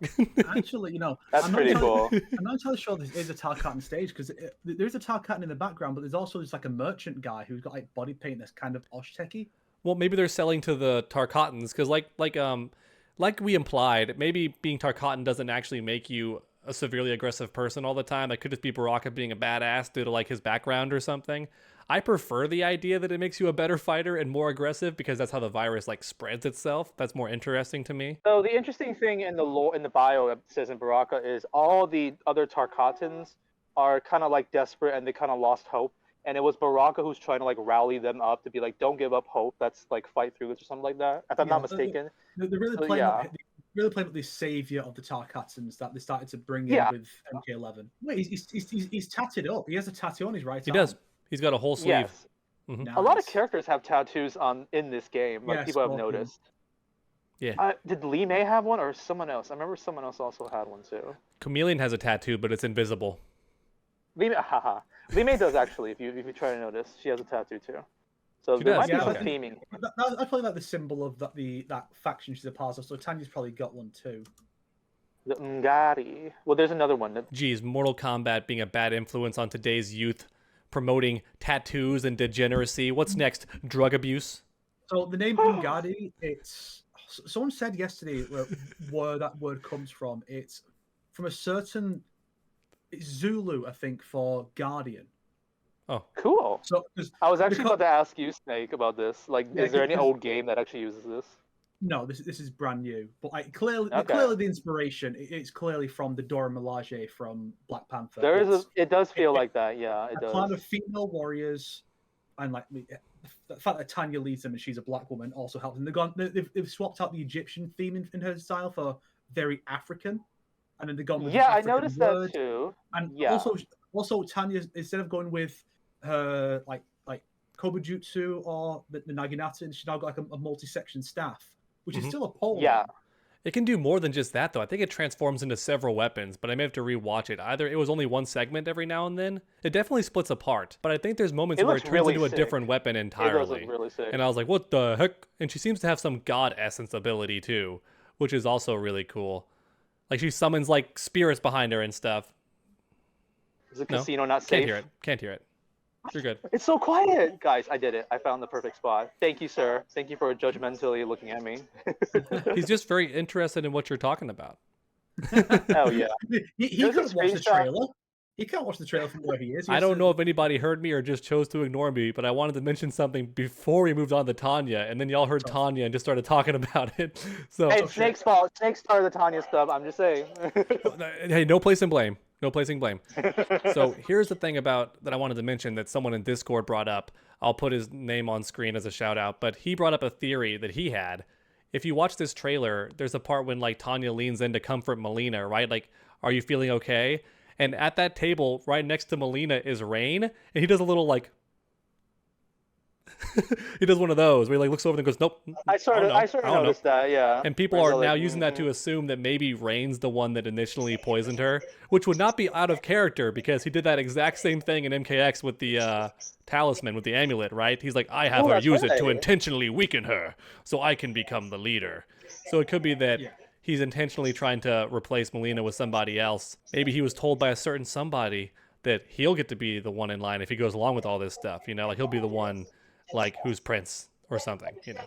Actually, you know, that's pretty cool. I'm not entirely sure this is a tarkatan stage because there's a tarkatan in the background, but there's also just like a merchant guy who's got like body paint that's kind of Osh-techy. Well, maybe they're selling to the Tarkatans because like we implied, maybe being Tarkatan doesn't actually make you a severely aggressive person all the time. That could just be Baraka being a badass due to like his background or something. I prefer the idea that it makes you a better fighter and more aggressive because that's how the virus like spreads itself. That's more interesting to me. So the interesting thing in the lore, in the bio it says in Baraka is all the other Tarkatans are kind of like desperate and they kind of lost hope. And it was Baraka who's trying to like rally them up to be like, don't give up hope. Let's like fight through this or something like that. If I'm not mistaken. They're really playing up the savior of the Tarkatans that they started to bring in with MK11. Wait, he's tatted up. He has a tattoo on his right arm. He does. He's got a whole sleeve. Yes. Mm-hmm. Nice. A lot of characters have tattoos in this game. Like people have Scorpion. noticed. Yeah. Did Lee May have one or someone else? I remember someone else also had one too. Chameleon has a tattoo, but it's invisible. Lee May, haha. Lee May does actually. If you try to notice, she has a tattoo too. So She there does? might be Yeah, some Okay. theming. I probably like the symbol of that faction she's a part of. So Tanya's probably got one too. The Umgadi. Well, there's another one. Geez, Mortal Kombat being a bad influence on today's youth, promoting tattoos and degeneracy. What's next? Drug abuse? So the name Umgadi, it's someone said yesterday where that word comes from. It's from a certain it's Zulu, I think, for guardian. Oh, Cool. So I was actually about to ask you, Snake, about this. Like, Yeah, is there any 'cause- old game that actually uses this? no, this is brand new. But like clearly Okay. the inspiration it's clearly from the Dora Milaje from Black Panther. There is It's it does feel it- like that. Yeah, it a does. clan of female warriors, and like the fact that Tanya leads them and she's a black woman also helps. And they've swapped out the Egyptian theme in her style for very African, and then they've gone with Yeah, an I African noticed word. that too. And Yeah. also Tanya, instead of going with her like Kobujutsu or the Naginata, and she's now got like a multi-section staff, which is still a pole. Yeah. it can do more than just that, though. I think it transforms into several weapons, but I may have to rewatch it. Either it was only one segment every now and then. It definitely splits apart, but I think there's moments It where it looks turns really into a sick. different weapon It does entirely. look really sick. And I was like, what the heck? And she seems to have some god essence ability, too, which is also really cool. Like, she summons, like, spirits behind her and stuff. Is the No, casino not safe? Can't hear it. Can't hear it. You're good. It's so quiet. Guys, I did it. I found the perfect spot. Thank you, sir. Thank you for judgmentally looking at me. He's just very interested in what you're talking about. Hell yeah. He There's a couldn't watch the screenshot. trailer. He can't watch the trailer from where he is. He I has don't to- know if anybody heard me or just chose to ignore me, but I wanted to mention something before we moved on to Tanya, and then y'all heard Tanya and just started talking about it. So, Hey, it's Snake's fault. Snake started the Tanya stuff. I'm just saying. hey, no placing blame. No placing blame. So here's the thing about that I wanted to mention that someone in Discord brought up. I'll put his name on screen as a shout out, but he brought up a theory that he had. If you watch this trailer, there's a part when like Tanya leans in to comfort Molina, right? Like, are you feeling okay? And at that table, right next to Molina is Rain, and he does a little like he does one of those where he like looks over and goes, "Nope." I sort of don't know. noticed that, yeah. And people Rain's are all now like, using that to assume that maybe Rain's the one that initially poisoned her, which would not be out of character because he did that exact same thing in MKX with the talisman, with the amulet, right? He's like, I have Oh, her that's use it to right. intentionally weaken her so I can become the leader. So it could be that he's intentionally trying to replace Molina with somebody else. Maybe he was told by a certain somebody that he'll get to be the one in line if he goes along with all this stuff, you know, like he'll be the one like who's prince or something, you know.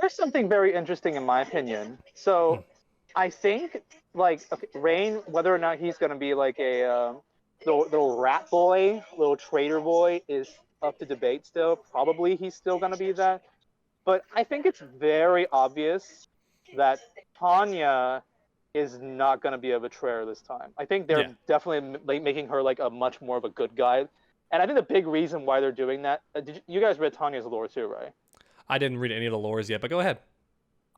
There's something very interesting in my opinion. So, I think like okay, Rain, whether or not he's gonna be like a little rat boy, little traitor boy, is up to debate still. Probably he's still gonna be that. But I think it's very obvious that Tanya is not gonna be a betrayer this time. I think they're definitely making her like a much more of a good guy. And I think the big reason why they're doing that, you guys read Tanya's lore too, right? I didn't read any of the lores yet, but go ahead.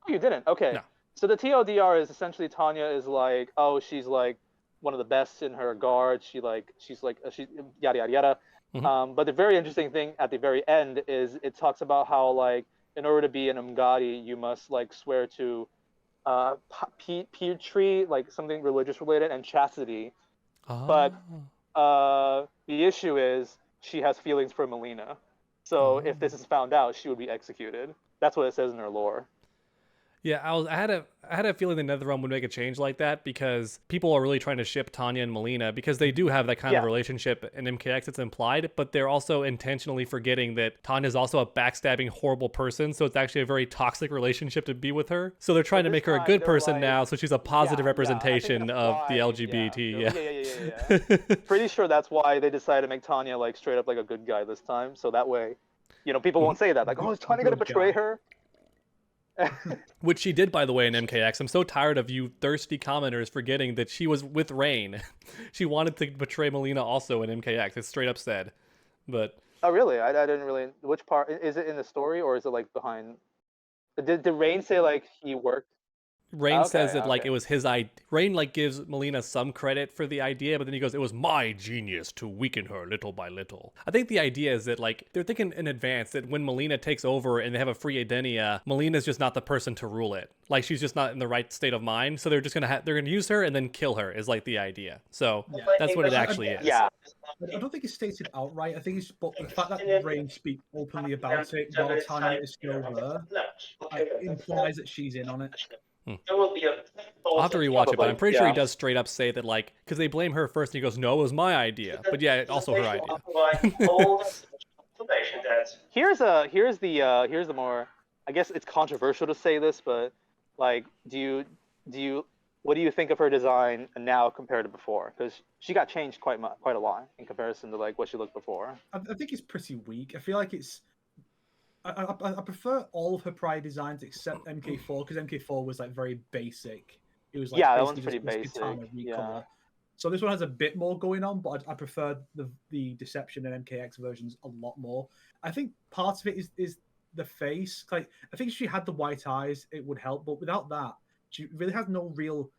Oh, you didn't? Okay. No. So the TLDR is essentially Tanya is like, oh, she's like one of the best in her guard. She's yada yada yada. But the very interesting thing at the very end is it talks about how like in order to be an Umgadi, you must like swear to peer tree, like something religious related, and chastity. But the issue is she has feelings for Molina. So if this is found out, she would be executed. That's what it says in her lore. Yeah, I had a feeling the NetherRealm would make a change like that because people are really trying to ship Tanya and Molina because they do have that kind of relationship in MKX. It's implied, but they're also intentionally forgetting that Tanya's also a backstabbing, horrible person. So it's actually a very toxic relationship to be with her. So they're trying to make her a good person like, now, so she's a positive representation of the LGBT. Pretty sure that's why they decided to make Tanya like straight up like a good guy this time. So that way, you know, people won't say that like, oh, is Tanya gonna betray her? Which she did, by the way, in MKX. I'm so tired of you thirsty commenters forgetting that she was with Rain. She wanted to betray Molina also in MKX. It's straight up said. But oh, really? I didn't really. Which part is it in the story or is it like behind? Did Rain say like he worked? Rain says Okay, that like okay. it was his idea. Rain like gives Molina some credit for the idea, but then he goes, "It was my genius to weaken her little by little." I think the idea is that like they're thinking in advance that when Molina takes over and they have a free Edenia, Molina's just not the person to rule it. Like she's just not in the right state of mind, so they're just gonna they're gonna use her and then kill her is like the idea. So Yeah. that's what it actually is. Yeah. I don't think it's stated outright. I think it's but the fact that Rain speaks openly about it while Tanya is still there implies that she's in on it. I'll have to rewatch it, but I'm Probably, pretty sure he yeah. does straight up say that, like, because they blame her first, and he goes, "No, it was my idea." But yeah, also her idea. Here's the more, I guess it's controversial to say this, but like, what do you think of her design now compared to before? Because she got changed quite a lot in comparison to like what she looked before. I think it's pretty weak. I feel like it's. I prefer all of her prior designs except MK4 because MK4 was like very basic. It was like Yeah, that one's basically pretty just basic. katana Yeah. recolor. So this one has a bit more going on, but I prefer the Deception and MKX versions a lot more. I think part of it is the face. Like I think if she had the white eyes, it would help, but without that, she really has no real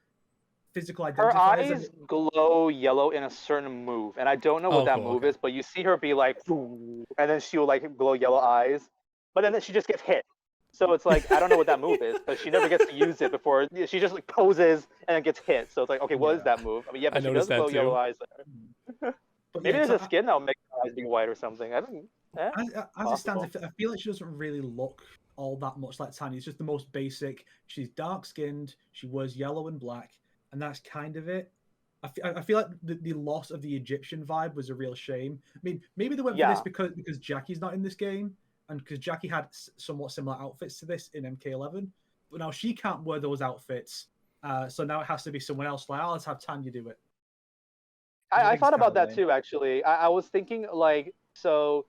physical identifiers. Her eyes glow yellow in a certain move, and I don't know what that move is, but you see her be like, and then she will like glow yellow eyes, but then she just gets hit. So it's like I don't know what that move is, but she never gets to use it before. She just like poses and then gets hit. So it's like, okay, what is that move? I mean, yeah, but she does glow yellow eyes there. But Maybe yeah, there's a skin that'll make her eyes be white or something. I don't. As it stands, I feel like she doesn't really look all that much like Tanya. It's just the most basic. She's dark skinned. She wears yellow and black, and that's kind of it. I feel like the loss of the Egyptian vibe was a real shame. I mean, maybe they went for this because Jackie's not in this game, and because Jackie had somewhat similar outfits to this in MK11, but now she can't wear those outfits. So now it has to be someone else. Like, let's have Tanya do it. I thought about that too, actually. I was thinking like, so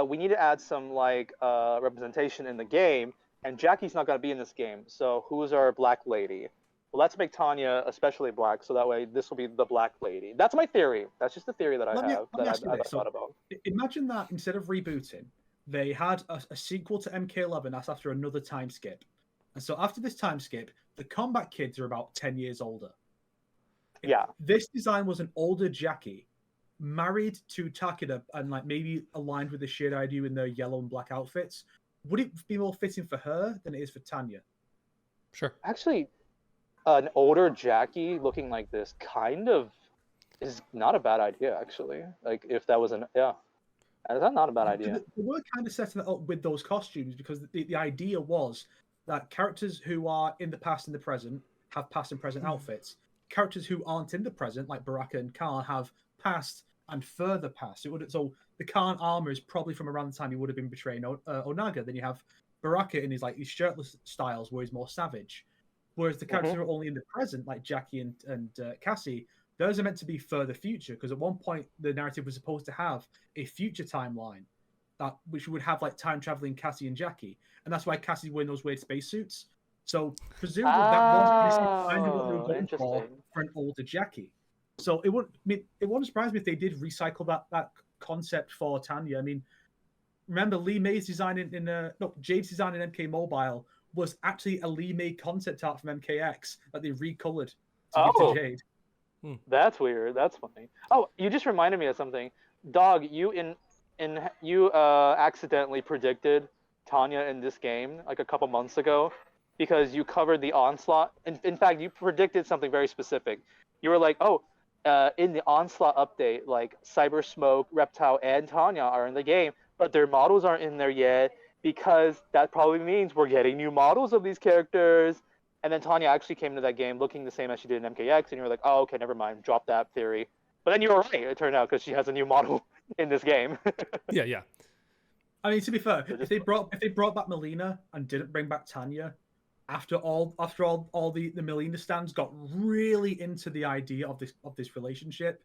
we need to add some like representation in the game, and Jackie's not going to be in this game. So who's our black lady? Well, let's make Tanya especially black, so that way this will be the black lady. That's my theory. That's just the theory that I have that I've thought about. Imagine that instead of rebooting, they had a sequel to MK11 that's after another time skip. And so after this time skip, the combat kids are about 10 years older. Yeah. If this design was an older Jackie, married to Takeda and like maybe aligned with the shade I do in their yellow and black outfits, would it be more fitting for her than it is for Tanya? Sure. Actually, an older Jackie looking like this kind of is not a bad idea, actually. Like if that was that's not a bad idea. They were kind of setting it up with those costumes because the idea was that characters who are in the past and the present have past and present outfits. Characters who aren't in the present, like Baraka and Khan, have past and further past. So the Khan armor is probably from around the time he would have been betraying Onaga. Then you have Baraka in his shirtless styles where he's more savage. Whereas the characters who are only in the present, like Jackie and Cassie, those are meant to be further future, because at one point the narrative was supposed to have a future timeline which would have like time traveling Cassie and Jackie, and that's why Cassie's wearing those weird spacesuits. So presumably that was kind of what they were going for an older Jackie. So it wouldn't surprise me if they did recycle that concept for Tanya. I mean, remember Lee May's design Jade's design in MK Mobile was actually a Lee May concept art from MKX that they recolored to give to Jade. That's weird. That's funny. Oh, you just reminded me of something. Dog, you accidentally predicted Tanya in this game like a couple months ago because you covered the Onslaught. In fact, you predicted something very specific. You were like, in the Onslaught update, like Cyber Smoke, Reptile, and Tanya are in the game, but their models aren't in there yet because that probably means we're getting new models of these characters. And then Tanya actually came to that game looking the same as she did in MKX, and you were like, oh, okay, never mind, drop that theory. But then you were right, it turned out, because she has a new model in this game. Yeah. I mean, to be fair, if they brought back Molina and didn't bring back Tanya, after all the Molina stands got really into the idea of this relationship,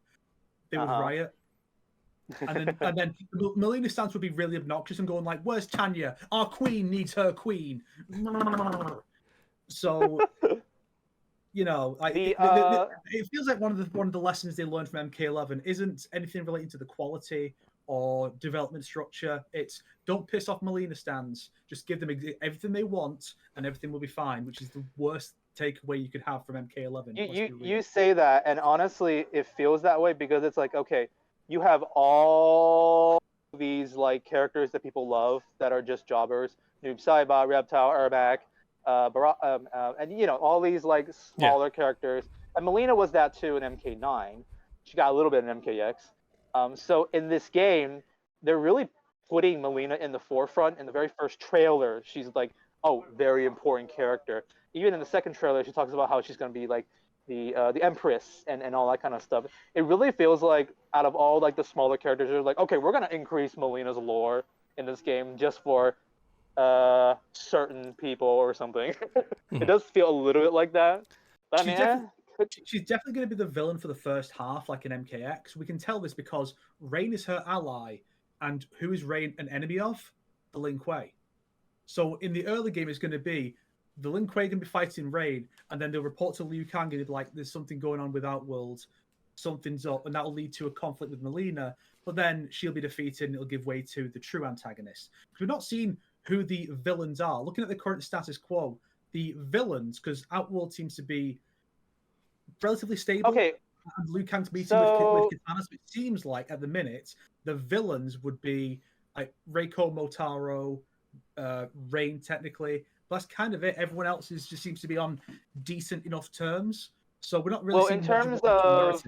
they would riot. And then the Molina stands would be really obnoxious and going like, "Where's Tanya? Our queen needs her queen." So, it feels like one of the lessons they learned from MK11 isn't anything relating to the quality or development structure. It's don't piss off Molina stands. Just give them everything they want, and everything will be fine. Which is the worst takeaway you could have from MK11. You say that, and honestly, it feels that way because it's like, okay, you have all these like characters that people love that are just jobbers, Noob Saibot, Reptile, Ermac, and you know all these like smaller characters. And Molina was that too in MK9. She got a little bit in MKX. So in this game, they're really putting Molina in the forefront. In the very first trailer, she's like, oh, very important character. Even in the second trailer, she talks about how she's going to be like the Empress and all that kind of stuff. It really feels like out of all like the smaller characters, they're like, okay, we're going to increase Molina's lore in this game just for certain people or something. It does feel a little bit like that. But she's definitely going to be the villain for the first half, like in MKX. We can tell this because Rain is her ally, and who is Rain an enemy of? The Lin Kuei. So in the early game, it's going to be the Lin Kuei going to be fighting Rain, and then they'll report to Liu Kang and be like, "There's something going on with Outworld, something's up," and that will lead to a conflict with Molina. But then she'll be defeated, and it'll give way to the true antagonist. We've not seen who the villains are. Looking at the current status quo, the villains, because Outworld seems to be relatively stable. Okay. And Liu Kang's meeting with Katana, so it seems like at the minute the villains would be like Reiko, Motaro, Rain technically. But that's kind of it. Everyone else just seems to be on decent enough terms. So we're not really in terms of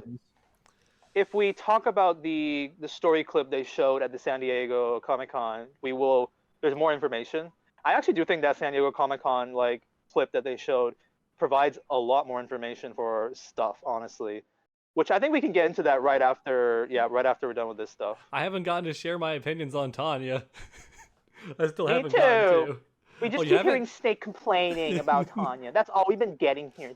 if we talk about the story clip they showed at the San Diego Comic-Con, there's more information. I actually do think that San Diego Comic-Con like clip that they showed provides a lot more information for stuff, honestly. Which I think we can get into that right after we're done with this stuff. I haven't gotten to share my opinions on Tanya. I still haven't too. gotten to. We just keep hearing Snake complaining about Tanya. That's all we've been getting here.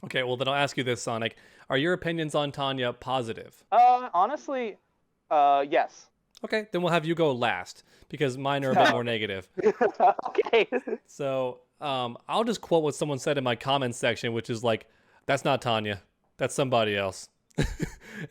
Okay, well then I'll ask you this, Sonic. Are your opinions on Tanya positive? Honestly, yes. Okay, then we'll have you go last, because mine are a bit more negative. Okay. So, I'll just quote what someone said in my comments section, which is like, "That's not Tanya. That's somebody else."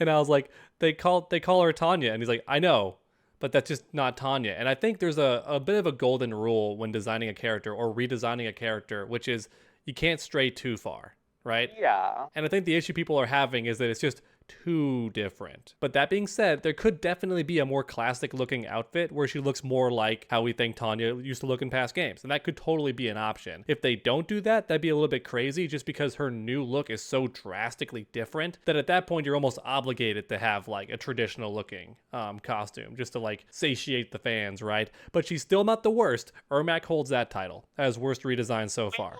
And I was like, they call her Tanya, and he's like, "I know, but that's just not Tanya." And I think there's a bit of a golden rule when designing a character or redesigning a character, which is you can't stray too far, right? Yeah. And I think the issue people are having is that it's just too different. But that being said, there could definitely be a more classic looking outfit where she looks more like how we think Tanya used to look in past games, and that could totally be an option. If they don't do that, that'd be a little bit crazy just because her new look is so drastically different that at that point you're almost obligated to have like a traditional looking costume just to like satiate the fans, right? But she's still not the worst. Ermac holds that title as worst redesign so far.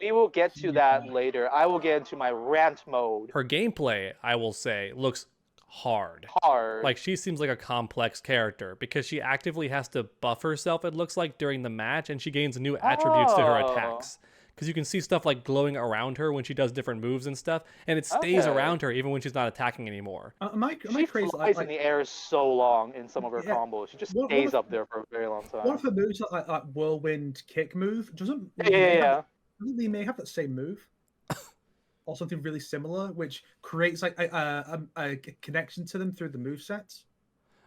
We will get to that later. I will get into my rant mode. Her gameplay, I will say, looks hard. Like, she seems like a complex character because she actively has to buff herself, it looks like, during the match, and she gains new attributes to her attacks. Because you can see stuff like glowing around her when she does different moves and stuff, and it stays around her even when she's not attacking anymore. She flies in the air so long in some of her combos. She just stays up there for a very long time. One of her moves, like whirlwind kick move, doesn't Lee May have that same move? Or something really similar, which creates like a connection to them through the movesets.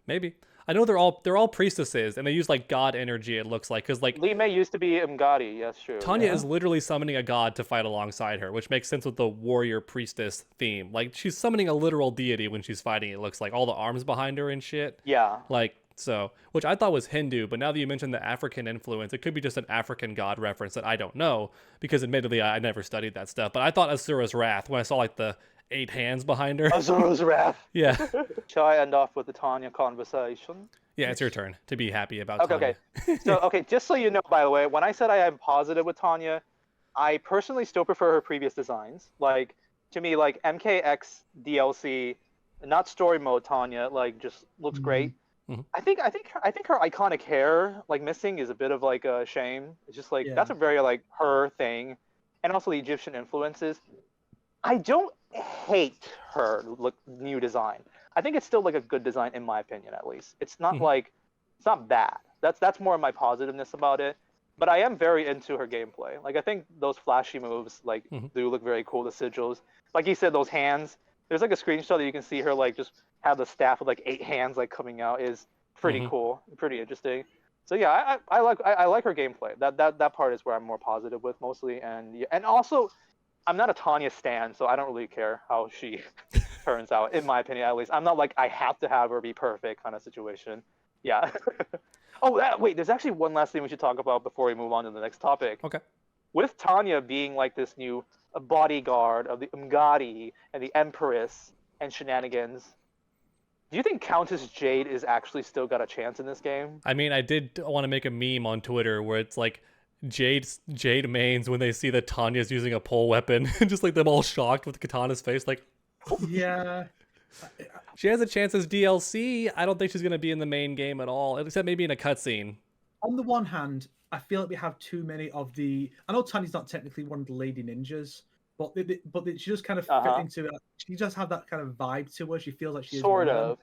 Maybe. I know they're all priestesses, and they use like god energy. It looks like because like Lee May used to be Umgadi. Yes, true. Tanya is literally summoning a god to fight alongside her, which makes sense with the warrior priestess theme. Like she's summoning a literal deity when she's fighting. It looks like all the arms behind her and shit. Yeah. Like. So, which I thought was Hindu, but now that you mentioned the African influence, it could be just an African god reference that I don't know, because admittedly I never studied that stuff. But I thought Asura's Wrath when I saw like the 8 hands behind her. Asura's Wrath. Yeah. Shall I end off with the Tanya conversation? Yeah, it's your turn to be happy about Tanya. Okay. So, just so you know, by the way, when I said I am positive with Tanya, I personally still prefer her previous designs. Like, to me, like MKX DLC, not story mode Tanya, like just looks great. Mm-hmm. I think her iconic hair like missing is a bit of like a shame. It's just like that's a very like her thing, and also the Egyptian influences. I don't hate her new design. I think it's still like a good design in my opinion, at least. It's not like it's not bad. That's more of my positiveness about it. But I am very into her gameplay. Like I think those flashy moves like do look very cool. The sigils, like you said, those hands. There's like a screenshot that you can see her like just have the staff with like 8 hands like coming out is pretty cool, pretty interesting. So yeah, I like her gameplay. That part is where I'm more positive with mostly, and also I'm not a Tanya stan, so I don't really care how she turns out. In my opinion, at least, I'm not like I have to have her be perfect kind of situation. Yeah. Oh, wait. There's actually one last thing we should talk about before we move on to the next topic. Okay. With Tanya being like this new bodyguard of the Umgadi and the Empress and shenanigans, do you think Countess Jade is actually still got a chance in this game? I mean, I did want to make a meme on Twitter where it's like Jade mains when they see that Tanya's using a pole weapon, and just like them all shocked with Katana's face, like, yeah. She has a chance as DLC. I don't think she's going to be in the main game at all, except maybe in a cutscene. On the one hand, I feel like we have too many of the. I know Tanya's not technically one of the lady ninjas, but she just kind of fit into it. She just have that kind of vibe to her. She feels like she is sort one of.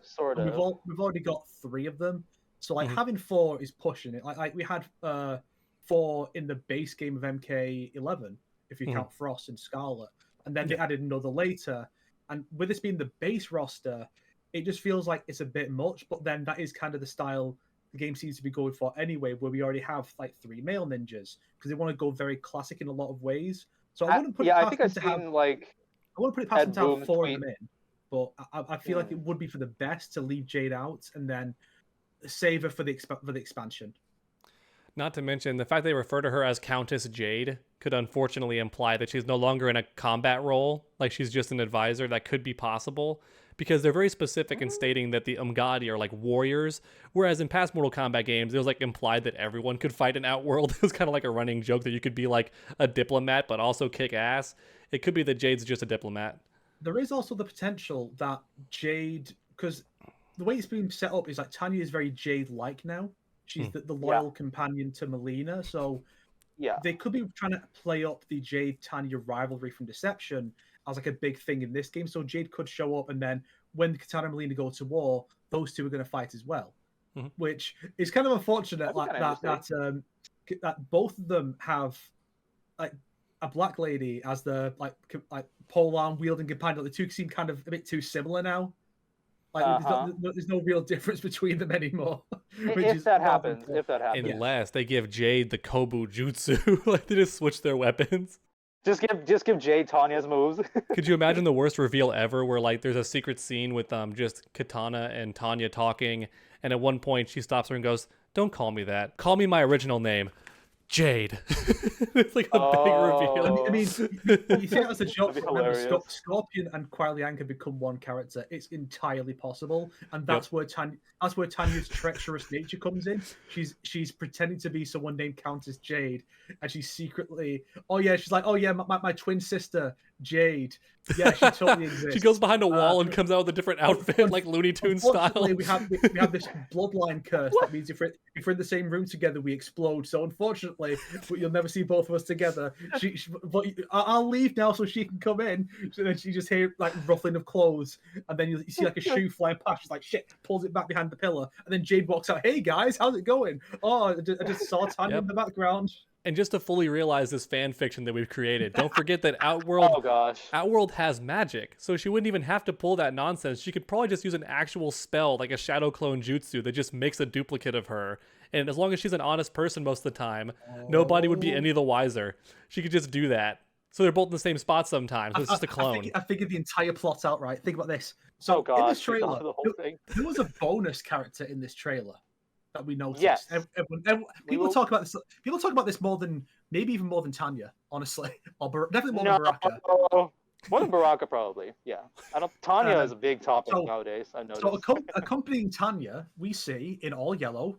We've already got 3 of them, so like having 4 is pushing it. Like we had 4 in the base game of MK11, if you count Frost and Scarlet, and then they added another later. And with this being the base roster, it just feels like it's a bit much. But then that is kind of the style the game seems to be going for anyway, where we already have like 3 male ninjas because they want to go very classic in a lot of ways. So I wouldn't put it past them to have. I wouldn't put it past them to have 4 of them in, but I feel like it would be for the best to leave Jade out and then save her for the expansion. Not to mention, the fact they refer to her as Countess Jade could unfortunately imply that she's no longer in a combat role, like she's just an advisor. That could be possible, because they're very specific in stating that the Umgadi are like warriors, whereas in past Mortal Kombat games, it was like implied that everyone could fight in Outworld. It was kind of like a running joke that you could be like a diplomat, but also kick ass. It could be that Jade's just a diplomat. There is also the potential that Jade, because the way it's been set up is like Tanya is very Jade-like now. She's the loyal companion to Molina, so they could be trying to play up the Jade-Tanya rivalry from Deception as like a big thing in this game. So Jade could show up, and then when Katana and Molina go to war, those 2 are going to fight as well, which is kind of unfortunate. Like that both of them have like a black lady as the like polearm wielding companion. The 2 seem kind of a bit too similar now. Like there's no real difference between them anymore. If that happens. Unless they give Jade the Kobu Jutsu, like they just switch their weapons. Just give Jade Tanya's moves. Could you imagine the worst reveal ever, where like there's a secret scene with just Katana and Tanya talking, and at one point she stops her and goes, "Don't call me that. Call me my original name, Jade." It's like a big reveal. I mean, you think that's a joke. Remember, Scorpion and Kuai Liang can become one character. It's entirely possible, and that's where Tanya's treacherous nature comes in. She's pretending to be someone named Countess Jade, and she's secretly, she's like, my twin sister Jade. Yeah, she totally exists. She goes behind a wall and comes out with a different outfit, like Looney Tunes style. We have this bloodline curse that means if we're in the same room together, we explode. So unfortunately, you'll never see both of us together. But I'll leave now so she can come in. So then she just hear like ruffling of clothes, and then you see like a shoe flying past. She's like, shit, pulls it back behind the pillar, and then Jade walks out. Hey guys, how's it going? Oh, I just saw Tanya in the background. And just to fully realize this fan fiction that we've created, don't forget that Outworld has magic, so she wouldn't even have to pull that nonsense. She could probably just use an actual spell, like a shadow clone jutsu, that just makes a duplicate of her. And as long as she's an honest person most of the time, nobody would be any the wiser. She could just do that. So they're both in the same spot sometimes. So it's just a clone. I figured the entire plot out right. Think about this. So in this trailer, there was a bonus character in this trailer that we noticed. Yes. People talk about this. People talk about this maybe even more than Tanya, honestly, or definitely more than Baraka. More than Baraka, probably. Yeah, Tanya is a big topic nowadays. I noticed. So accompanying Tanya, we see in all yellow,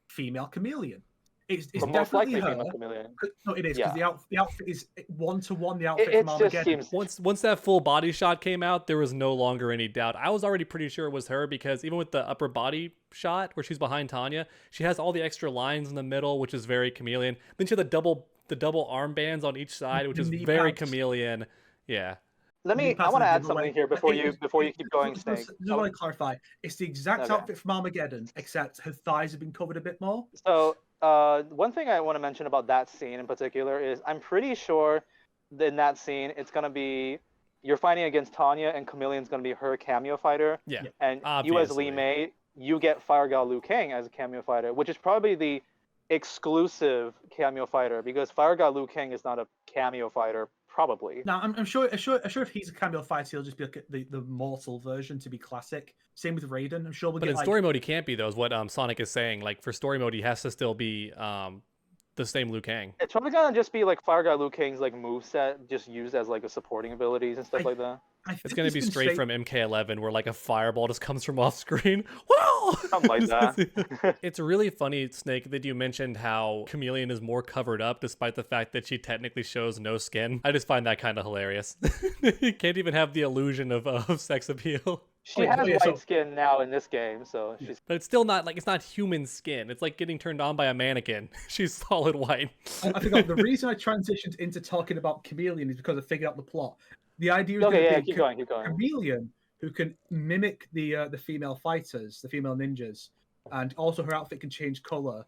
female Chameleon. It's definitely her. No, it is because the outfit is 1-to-1 the outfit from Armageddon. Once that full body shot came out, there was no longer any doubt. I was already pretty sure it was her, because even with the upper body shot where she's behind Tanya, she has all the extra lines in the middle, which is very Chameleon. Then she had the double armbands on each side, which is very Chameleon. Yeah. I want to add something here before you keep going, Snake. Just want to clarify. It's the exact outfit from Armageddon, except her thighs have been covered a bit more. So, one thing I want to mention about that scene in particular is I'm pretty sure in that scene it's going to be you're fighting against Tanya, and Chameleon's going to be her cameo fighter. Yeah, And you as Li obviously. Mei, you get Fire God Liu Kang as a cameo fighter, which is probably the exclusive cameo fighter, because Fire God Liu Kang is not a cameo fighter, probably. Now, I'm sure if he's a cameo fighter, he'll just be like the mortal version to be classic. Same with Raiden. I'm sure we'll But get in like story mode, he can't be, though, is what Sonic is saying. Like, for story mode, he has to still be the same Liu Kang. It's probably gonna just be like Fire God Liu Kang's like moveset, just used as like a supporting abilities and stuff like that. It's going to be straight from MK11, where like a fireball just comes from off screen. Whoa! Something like that. It's really funny, Snake, that you mentioned how Chameleon is more covered up, despite the fact that she technically shows no skin. I just find that kind of hilarious. You can't even have the illusion of sex appeal. She has white skin now in this game, so she's. But it's still not like, it's not human skin. It's like getting turned on by a mannequin. She's solid white. I think the reason I transitioned into talking about Chameleon is because I figured out the plot. The idea is Okay, yeah, keep going. Chameleon, who can mimic the female fighters, the female ninjas, and also her outfit can change color.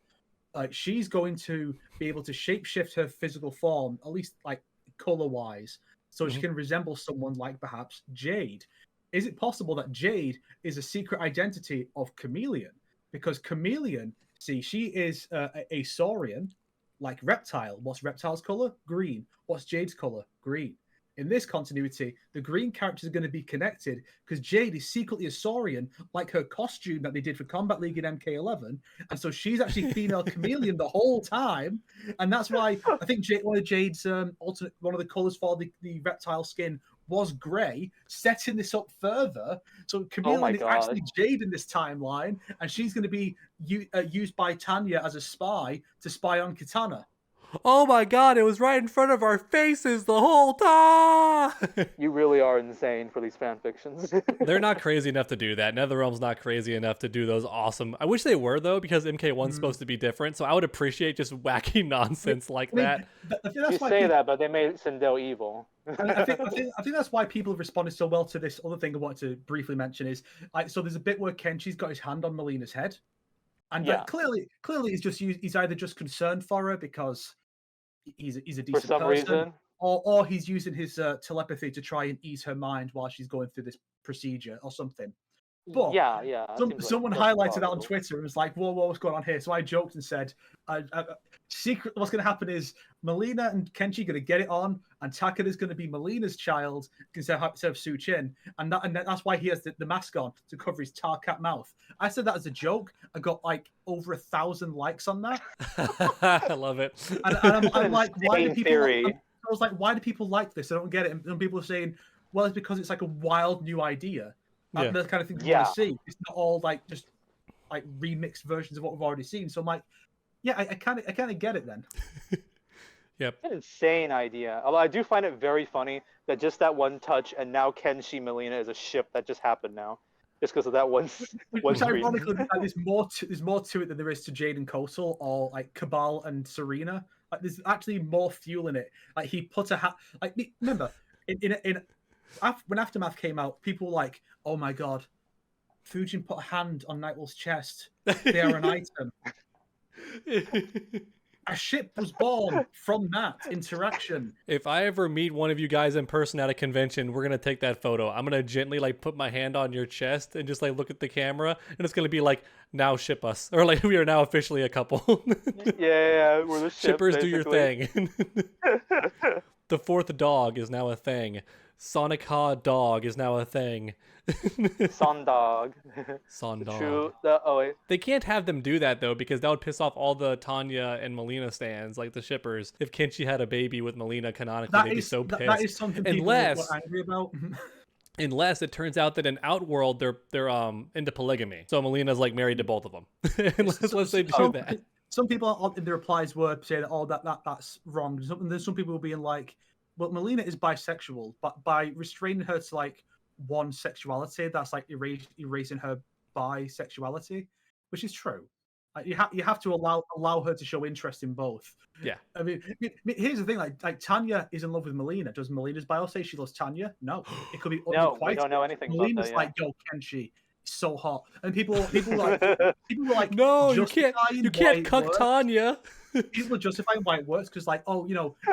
She's going to be able to shapeshift her physical form, at least like color-wise, so she can resemble someone like perhaps Jade. Is it possible that Jade is a secret identity of Chameleon? Because Chameleon, see, she is a Saurian, like Reptile. What's Reptile's color? Green. What's Jade's color? Green. In this continuity, the green characters are going to be connected because Jade is secretly a Saurian, like her costume that they did for Combat League in MK11. And so she's actually female Chameleon the whole time. And that's why I think one of Jade's one of the colors for the reptile skin was grey, setting this up further. So Chameleon is actually Jade in this timeline, and she's going to be used by Tanya as a spy to spy on Kitana. Oh my god, it was right in front of our faces the whole time! You really are insane for these fan fictions. They're not crazy enough to do that. NetherRealm's not crazy enough to do those awesome... I wish they were, though, because MK1's supposed to be different, so I would appreciate just wacky nonsense like that. You say that, but they made Sindel evil. I think that's why people have responded so well to this other thing I wanted to briefly mention is, so there's a bit where Kenshi's got his hand on Molina's head, and clearly he's either just concerned for her because he's a decent for some person, reason, or he's using his telepathy to try and ease her mind while she's going through this procedure or something. But someone highlighted that on Twitter and was like, whoa, what's going on here? So I joked and said, secret, what's going to happen is Molina and Kenshi are going to get it on, and Takada's going to be Molina's child instead of Su-Chin, and that's why he has the mask on to cover his tarkat mouth. I said that as a joke. I got like over 1,000 likes on that. I love it. And I'm like, why do people? I was like, why do people like this? I don't get it. And people are saying, well, it's because it's like a wild new idea. Yeah. The kind of thing you want to see. It's not all like just like remixed versions of what we've already seen. So I'm like, yeah, I kind of get it then. Yep. An insane idea. Although I do find it very funny that just that one touch, and now Kenshi Molina is a ship that just happened now, just because of that one. Which ironically, there's more to it than there is to Jade and Kotal or like Cabal and Serena. Like there's actually more fuel in it. Like he put a hat. Like remember when Aftermath came out, people were like, "Oh my god, Fujin put a hand on Nightwolf's chest. They are an item." A ship was born from that interaction. If I ever meet one of you guys in person at a convention, we're gonna take that photo. I'm gonna gently like put my hand on your chest and just like look at the camera, and it's gonna be like, "Now ship us," or like, "We are now officially a couple." Yeah, we're the ship, shippers. basically. Do your thing. The fourth dog is now a thing. Sonic Ha dog is now a thing. Sondog. Sondog. They can't have them do that though, because that would piss off all the Tanya and Molina stans, like the shippers. If Kenshi had a baby with Molina, canonically, they'd be so pissed. That is something people are angry about. Unless it turns out that in Outworld they're into polygamy, so Molina's like married to both of them. Unless they do that. Some people in the replies were saying, "Oh, that's wrong." There's some people being like, "Well, Molina is bisexual, but by restraining her to like one sexuality, that's like erasing her bisexuality," which is true. Like, you have to allow her to show interest in both. Yeah. I mean, here's the thing: like Tanya is in love with Molina. Does Molina's bio say she loves Tanya? No. It could be no. We don't know anything. Molina's about that, like, "Yo, Kenshi, so hot," and people were like, "No, you can't cuck Tanya." People are justifying why it works because, like, oh,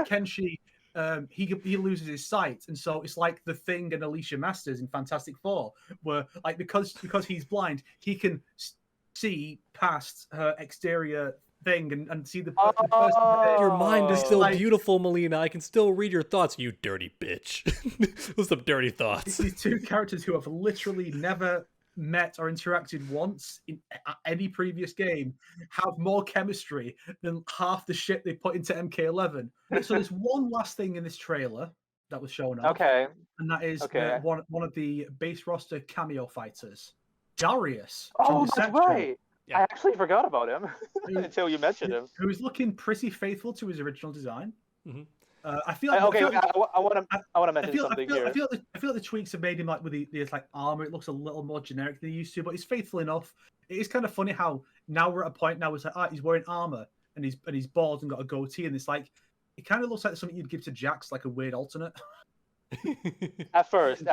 Kenshi he loses his sight, and so it's like the Thing and Alicia Masters in Fantastic Four, where like because he's blind, he can see past her exterior thing and see the person. Your mind is still like- beautiful, Molina. I can still read your thoughts, you dirty bitch. Those are some dirty thoughts. These two characters who have literally never met or interacted once in any previous game have more chemistry than half the shit they put into MK11. So there's one last thing in this trailer that was shown off, Okay. and that is Okay. one of the base roster cameo fighters, Darius. Oh, from that's Deception, right. Yeah. I actually forgot about him until you mentioned him. who is looking pretty faithful to his original design. Mhm. I feel Okay, I feel I want to mention I something feel, here. I feel the tweaks have made him like with the like armor. It looks a little more generic than he used to, but he's faithful enough. It is kind of funny how now we're at a point now. It's like he's wearing armor and he's bald and got a goatee, and it's like it kind of looks like something you'd give to Jax, like a weird alternate. At first.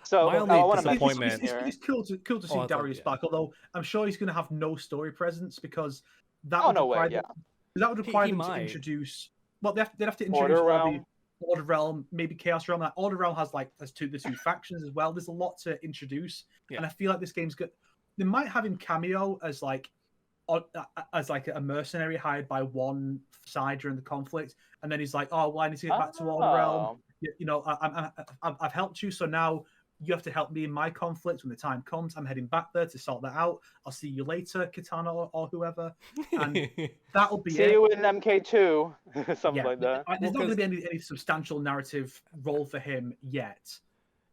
So My only I want to mention disappointment- something here. It's cool to see I thought, Darius yeah. back, although I'm sure he's going to have no story presence because that Oh, would no way, require yeah. that would require He them to might. introduce. Well, they'd have to introduce Order all Realm. the Order Realm, maybe Chaos Realm. Like Order Realm has the two factions as well. There's a lot to introduce, Yeah. and I feel like this game's good. They might have him cameo as like a mercenary hired by one side during the conflict, and then he's like, "Oh, well, I need to get back to Order Realm. You know, I've helped you, so now you have to help me in my conflict when the time comes. I'm heading back there to sort that out. I'll see you later, Katana or whoever." And that'll be See it. you in MK2, something Yeah, like that. There's not going to Well, be any substantial narrative role for him yet.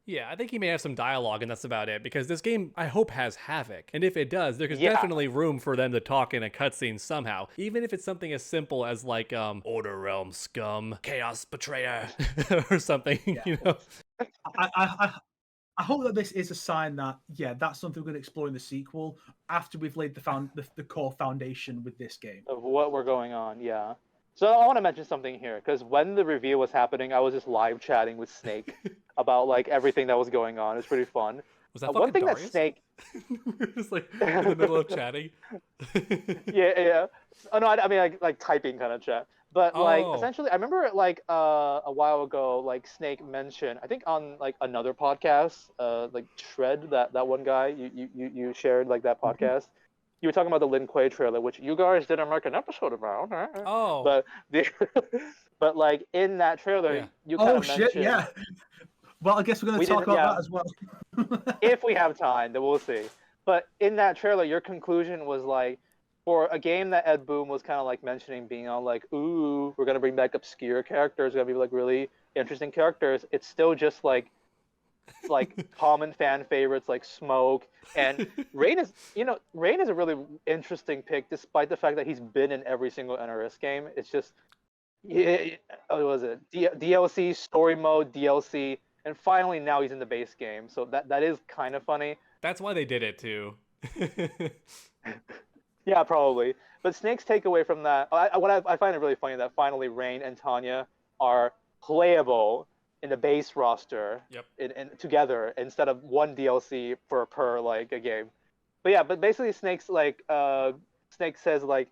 Yeah, I think he may have some dialogue, and that's about it. Because this game, I hope, has Havoc, and if it does, there's Yeah. definitely room for them to talk in a cutscene somehow. Even if it's something as simple as like Order Realm scum, Chaos Betrayer, or something. Yeah. You know. I hope that this is a sign that that's something we're going to explore in the sequel after we've laid the core foundation with this game. Of what we're going on, yeah. So I want to mention something here because when the reveal was happening, I was just live chatting with Snake about like everything that was going on. It's pretty fun. Was that One fucking thing Darius? that Snake, We're just like in the middle of chatting. yeah. Oh no, I mean like typing kind of chat. But like Oh. essentially, I remember like a while ago, like Snake mentioned, I think on like another podcast, like Shred, that one guy you shared like that podcast. You were talking about the Lin Kuei trailer, which you guys didn't make an episode about. Oh. But like in that trailer, Yeah. you kind Oh of shit! mentioned Yeah. Well, I guess we're going We to talk didn't- about yeah. that as well. if we have time, then we'll see. But in that trailer, your conclusion was like, for a game that Ed Boon was kind of like mentioning, being all like, "Ooh, we're gonna bring back obscure characters, gonna be like really interesting characters." It's still just like common fan favorites like Smoke and Rain is a really interesting pick, despite the fact that he's been in every single NRS game. It's just, what was it? DLC, story mode, DLC, and finally now he's in the base game. So that is kind of funny. That's why they did it too. Yeah, probably. But Snake's takeaway from that, I find it really funny that finally Rain and Tanya are playable in the base roster, Yep. in together instead of one DLC per like a game. But yeah, but basically Snake says like,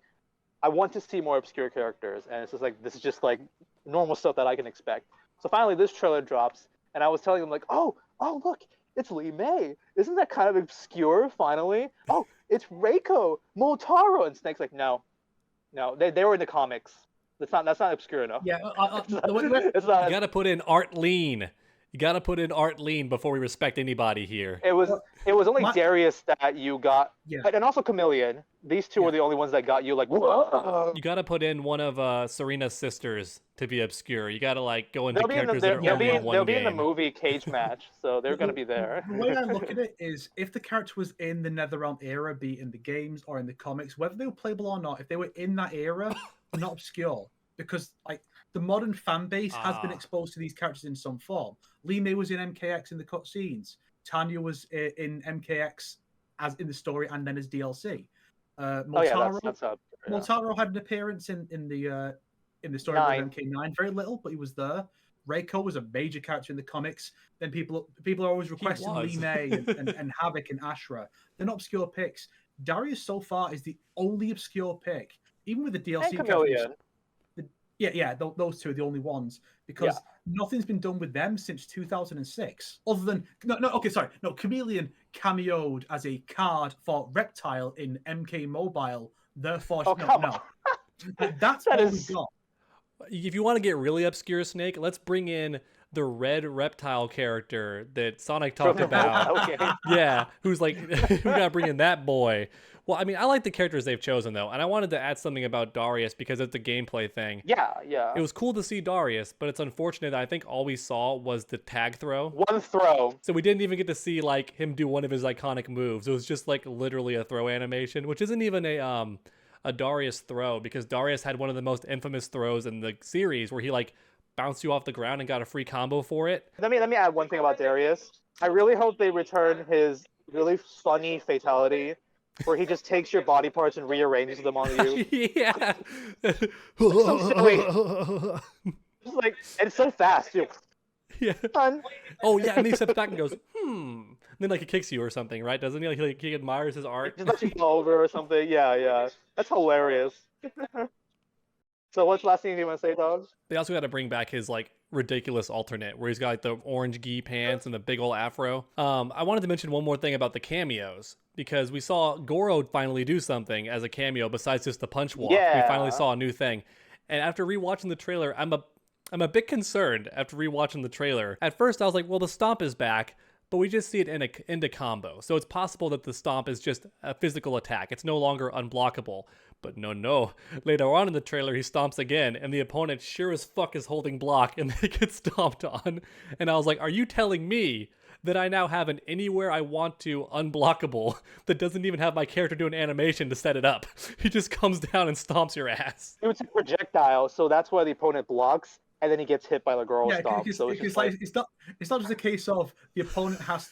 I want to see more obscure characters, and it's just like this is just like normal stuff that I can expect. So finally this trailer drops, and I was telling him like, oh look, it's Lee May. Isn't that kind of obscure finally? Oh, it's Reiko, Motaro, and Snake's like, no, they were in the comics. That's not obscure enough. Yeah, It's not. You gotta put in Art Lean. You gotta put in Art Lean before we respect anybody here. It was only Darius that you got, Yeah. and also Chameleon. These two were the only ones that got you like, whoa. You gotta put in one of Serena's sisters to be obscure. You gotta like go into They'll be in characters the, that are only in one they'll be game. in the movie Cage Match, so they're gonna be there. The way I look at it is, if the character was in the NetherRealm era, be it in the games or in the comics, whether they were playable or not, if they were in that era, they're not obscure, because like the modern fan base has been exposed to these characters in some form. Lee May was in MKX in the cutscenes. Tanya was in MKX as in the story and then as DLC. Motaro, that's up. Yeah. Moltaro had an appearance in the story of MK9, very little, but he was there. Reiko was a major character in the comics. Then people are always requesting Lee May and Havoc and Ashra. They're not obscure picks. Darius so far is the only obscure pick, even with the DLC. And Chameleon. Yeah, those two are the only ones because nothing's been done with them since 2006. Other than Chameleon cameoed as a card for Reptile in MK Mobile. Therefore, that's all we've got. If you want to get really obscure, Snake, let's bring in the red Reptile character that Sonic talked about. Okay. Yeah, who's like, we gotta bring in that boy. Well, I mean, I like the characters they've chosen, though, and I wanted to add something about Darius because it's a gameplay thing. Yeah. It was cool to see Darius, but it's unfortunate that I think all we saw was the tag throw. One throw. So we didn't even get to see, like, him do one of his iconic moves. It was just, like, literally a throw animation, which isn't even a Darius throw, because Darius had one of the most infamous throws in the series where he, like, bounced you off the ground and got a free combo for it. Let me add one thing about Darius. I really hope they return his really funny fatality where he just takes your body parts and rearranges them on you. Yeah. So silly. Just like, and it's so fast too. Yeah. Fun. Oh yeah, and he steps back and goes, And then like he kicks you or something, right? Doesn't he? Like he admires his art. Just lets you go over or something. Yeah. That's hilarious. So what's the last thing you want to say, Dog? They also got to bring back his like ridiculous alternate where he's got like the orange gi pants and the big old afro. I wanted to mention one more thing about the cameos because we saw Goro finally do something as a cameo besides just the punch walk. Yeah. We finally saw a new thing. And after rewatching the trailer, I'm a bit concerned after rewatching the trailer. At first I was like, well, the stomp is back, but we just see it into combo. So it's possible that the stomp is just a physical attack. It's no longer unblockable. But no. Later on in the trailer, he stomps again, and the opponent sure as fuck is holding block, and they get stomped on. And I was like, are you telling me that I now have an anywhere I want to unblockable that doesn't even have my character do an animation to set it up? He just comes down and stomps your ass. It's a projectile, so that's why the opponent blocks, and then he gets hit by the girl stomp. So it's not just a case of the opponent has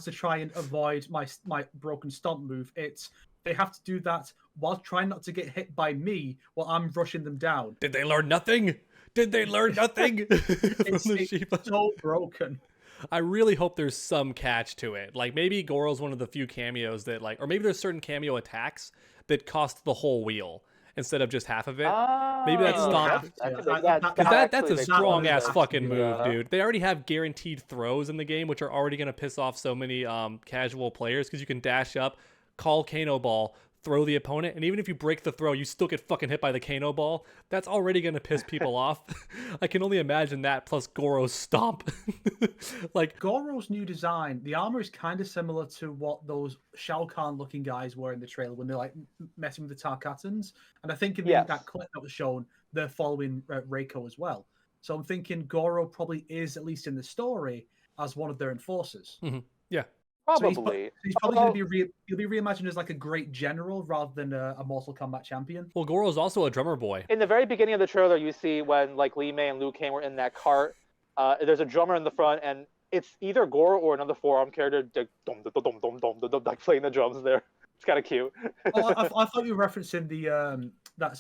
to try and avoid my broken stomp move. It's they have to do that while trying not to get hit by me while I'm rushing them down. Did they learn nothing? It's so broken. I really hope there's some catch to it. Like maybe Goro's one of the few cameos that like, or maybe there's certain cameo attacks that cost the whole wheel instead of just half of it. Maybe that's stomp. Because that's a strong ass fucking move, dude. They already have guaranteed throws in the game, which are already going to piss off so many casual players because you can dash up, call Kano Ball, throw the opponent, and even if you break the throw, you still get fucking hit by the Kano Ball. That's already going to piss people off. I can only imagine that plus Goro's stomp. Like Goro's new design, the armor is kind of similar to what those Shao Kahn looking guys were in the trailer when they're like messing with the Tarkatans. And I think in that clip that was shown, they're following Reiko as well. So I'm thinking Goro probably is, at least in the story, as one of their enforcers. Mm-hmm. Yeah. Probably. So he's probably going to be he'll be reimagined as like a great general rather than a Mortal Kombat champion. Well, Goro's also a drummer boy. In the very beginning of the trailer, you see when like Li Mei and Liu Kang were in that cart. There's a drummer in the front, and it's either Goro or another forearm character, like playing the drums there. It's kind of cute. I thought you were referencing the that